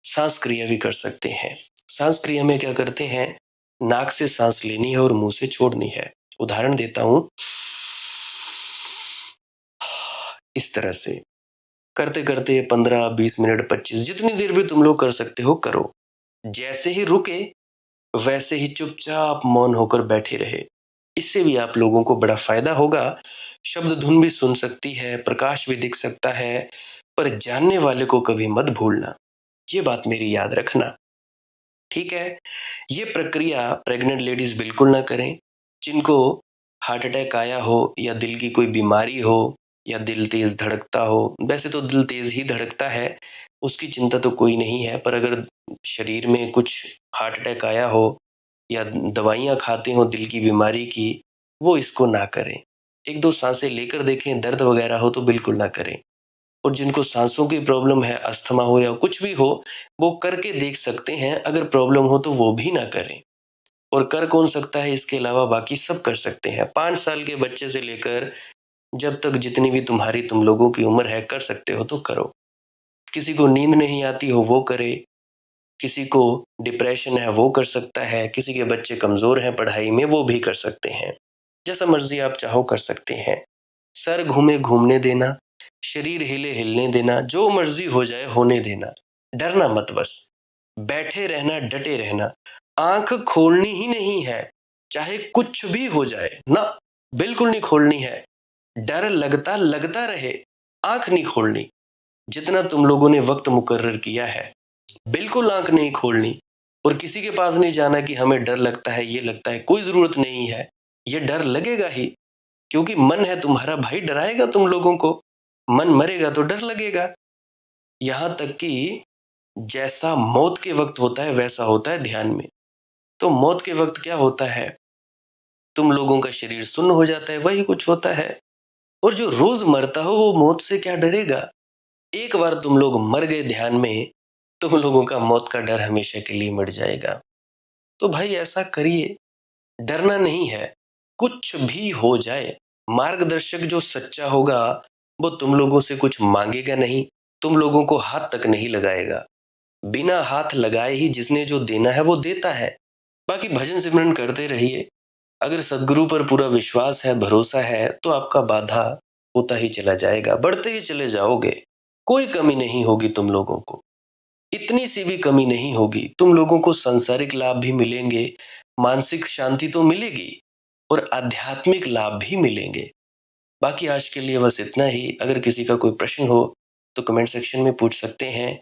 सांस क्रिया भी कर सकते हैं। सांस क्रिया में क्या करते हैं? नाक से सांस लेनी है और मुंह से छोड़नी है। उदाहरण देता हूं, इस तरह से करते करते 15, 20 मिनट, 25, जितनी देर भी तुम लोग कर सकते हो करो। जैसे ही रुके, वैसे ही चुपचाप मौन होकर बैठे रहे। इससे भी आप लोगों को बड़ा फायदा होगा। शब्द धुन भी सुन सकती है, प्रकाश भी दिख सकता है, पर जानने वाले को कभी मत भूलना। ये बात मेरी याद रखना, ठीक है? ये प्रक्रिया प्रेग्नेंट लेडीज बिल्कुल ना करें। जिनको हार्ट अटैक आया हो, या दिल की कोई बीमारी हो, या दिल तेज धड़कता हो। वैसे तो दिल तेज ही धड़कता है, उसकी चिंता तो कोई नहीं है। पर अगर शरीर में कुछ हार्ट अटैक आया हो, या दवाइयाँ खाते हो दिल की बीमारी की, वो इसको ना करें। 1-2 सांसें लेकर देखें, दर्द वगैरह हो तो बिल्कुल ना करें। और जिनको सांसों की प्रॉब्लम है, अस्थमा हो या कुछ भी हो, वो करके देख सकते हैं। अगर प्रॉब्लम हो तो वो भी ना करें। और कर कौन सकता है इसके अलावा? बाकी सब कर सकते हैं। 5 साल के बच्चे से लेकर जब तक जितनी भी तुम लोगों की उम्र है, कर सकते हो तो करो। किसी को नींद नहीं आती हो वो करे, किसी को डिप्रेशन है वो कर सकता है, किसी के बच्चे कमजोर हैं पढ़ाई में वो भी कर सकते हैं। जैसा मर्जी आप चाहो कर सकते हैं। सर घूमे घूमने देना, शरीर हिले हिलने देना, जो मर्जी हो जाए होने देना। डरना मत, बस बैठे रहना, डटे रहना। आंख खोलनी ही नहीं है, चाहे कुछ भी हो जाए ना, बिल्कुल नहीं खोलनी है। डर लगता लगता रहे, आंख नहीं खोलनी। जितना तुम लोगों ने वक्त मुकर्रर किया है, बिल्कुल आंख नहीं खोलनी। और किसी के पास नहीं जाना कि हमें डर लगता है, ये लगता है, कोई जरूरत नहीं है। ये डर लगेगा ही, क्योंकि मन है तुम्हारा भाई, डराएगा तुम लोगों को। मन मरेगा तो डर लगेगा। यहां तक कि जैसा मौत के वक्त होता है वैसा होता है ध्यान में। तो मौत के वक्त क्या होता है? तुम लोगों का शरीर सुन्न हो जाता है, वही कुछ होता है। और जो रोज मरता हो वो मौत से क्या डरेगा? एक बार तुम लोग मर गए ध्यान में, तुम लोगों का मौत का डर हमेशा के लिए मिट जाएगा। तो भाई ऐसा करिए, डरना नहीं है। कुछ भी हो जाए, मार्गदर्शक जो सच्चा होगा वो तुम लोगों से कुछ मांगेगा नहीं, तुम लोगों को हाथ तक नहीं लगाएगा। बिना हाथ लगाए ही जिसने जो देना है वो देता है। बाकी भजन सिमरन करते रहिए। अगर सदगुरु पर पूरा विश्वास है, भरोसा है, तो आपका बाधा होता ही चला जाएगा, बढ़ते ही चले जाओगे। कोई कमी नहीं होगी तुम लोगों को, इतनी सी भी कमी नहीं होगी। तुम लोगों को सांसारिक लाभ भी मिलेंगे, मानसिक शांति तो मिलेगी, और आध्यात्मिक लाभ भी मिलेंगे। बाकी आज के लिए बस इतना ही। अगर किसी का कोई प्रश्न हो तो कमेंट सेक्शन में पूछ सकते हैं,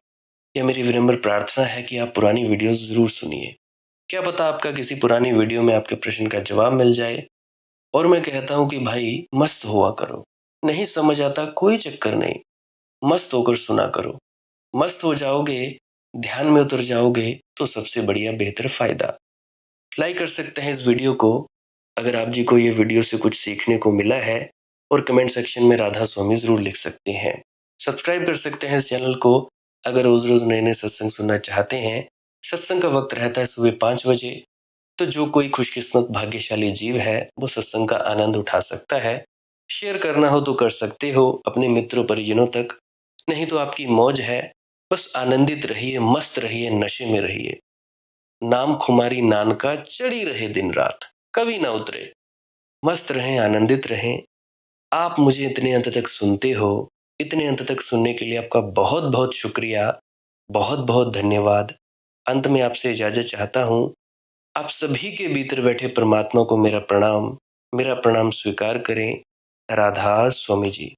या मेरी विनम्र प्रार्थना है कि आप पुरानी वीडियोस ज़रूर सुनिए। क्या पता आपका किसी पुरानी वीडियो में आपके प्रश्न का जवाब मिल जाए। और मैं कहता हूँ कि भाई मस्त हुआ करो। नहीं समझ आता कोई चक्कर नहीं, मस्त होकर सुना करो। मस्त हो जाओगे, ध्यान में उतर जाओगे तो सबसे बढ़िया बेहतर फ़ायदा। लाइक कर सकते हैं इस वीडियो को अगर आप जी को ये वीडियो से कुछ सीखने को मिला है, और कमेंट सेक्शन में राधा स्वामी ज़रूर लिख सकते हैं। सब्सक्राइब कर सकते हैं इस चैनल को अगर रोज़-रोज़ नए-नए सत्संग सुनना चाहते हैं। सत्संग का वक्त रहता है सुबह 5 बजे, तो जो कोई खुशकिस्मत भाग्यशाली जीव है वो सत्संग का आनंद उठा सकता है। शेयर करना हो तो कर सकते हो अपने मित्रों परिजनों तक, नहीं तो आपकी मौज है। बस आनंदित रहिए, मस्त रहिए, नशे में रहिए। नाम खुमारी नान का चढ़ी रहे दिन रात, कभी ना उतरे। मस्त रहें, आनंदित रहें। आप मुझे इतने अंत तक सुनते हो, इतने अंत तक सुनने के लिए आपका बहुत बहुत शुक्रिया, बहुत बहुत धन्यवाद। अंत में आपसे इजाज़त चाहता हूँ। आप सभी के भीतर बैठे परमात्मा को मेरा प्रणाम स्वीकार करें। राधा स्वामी जी।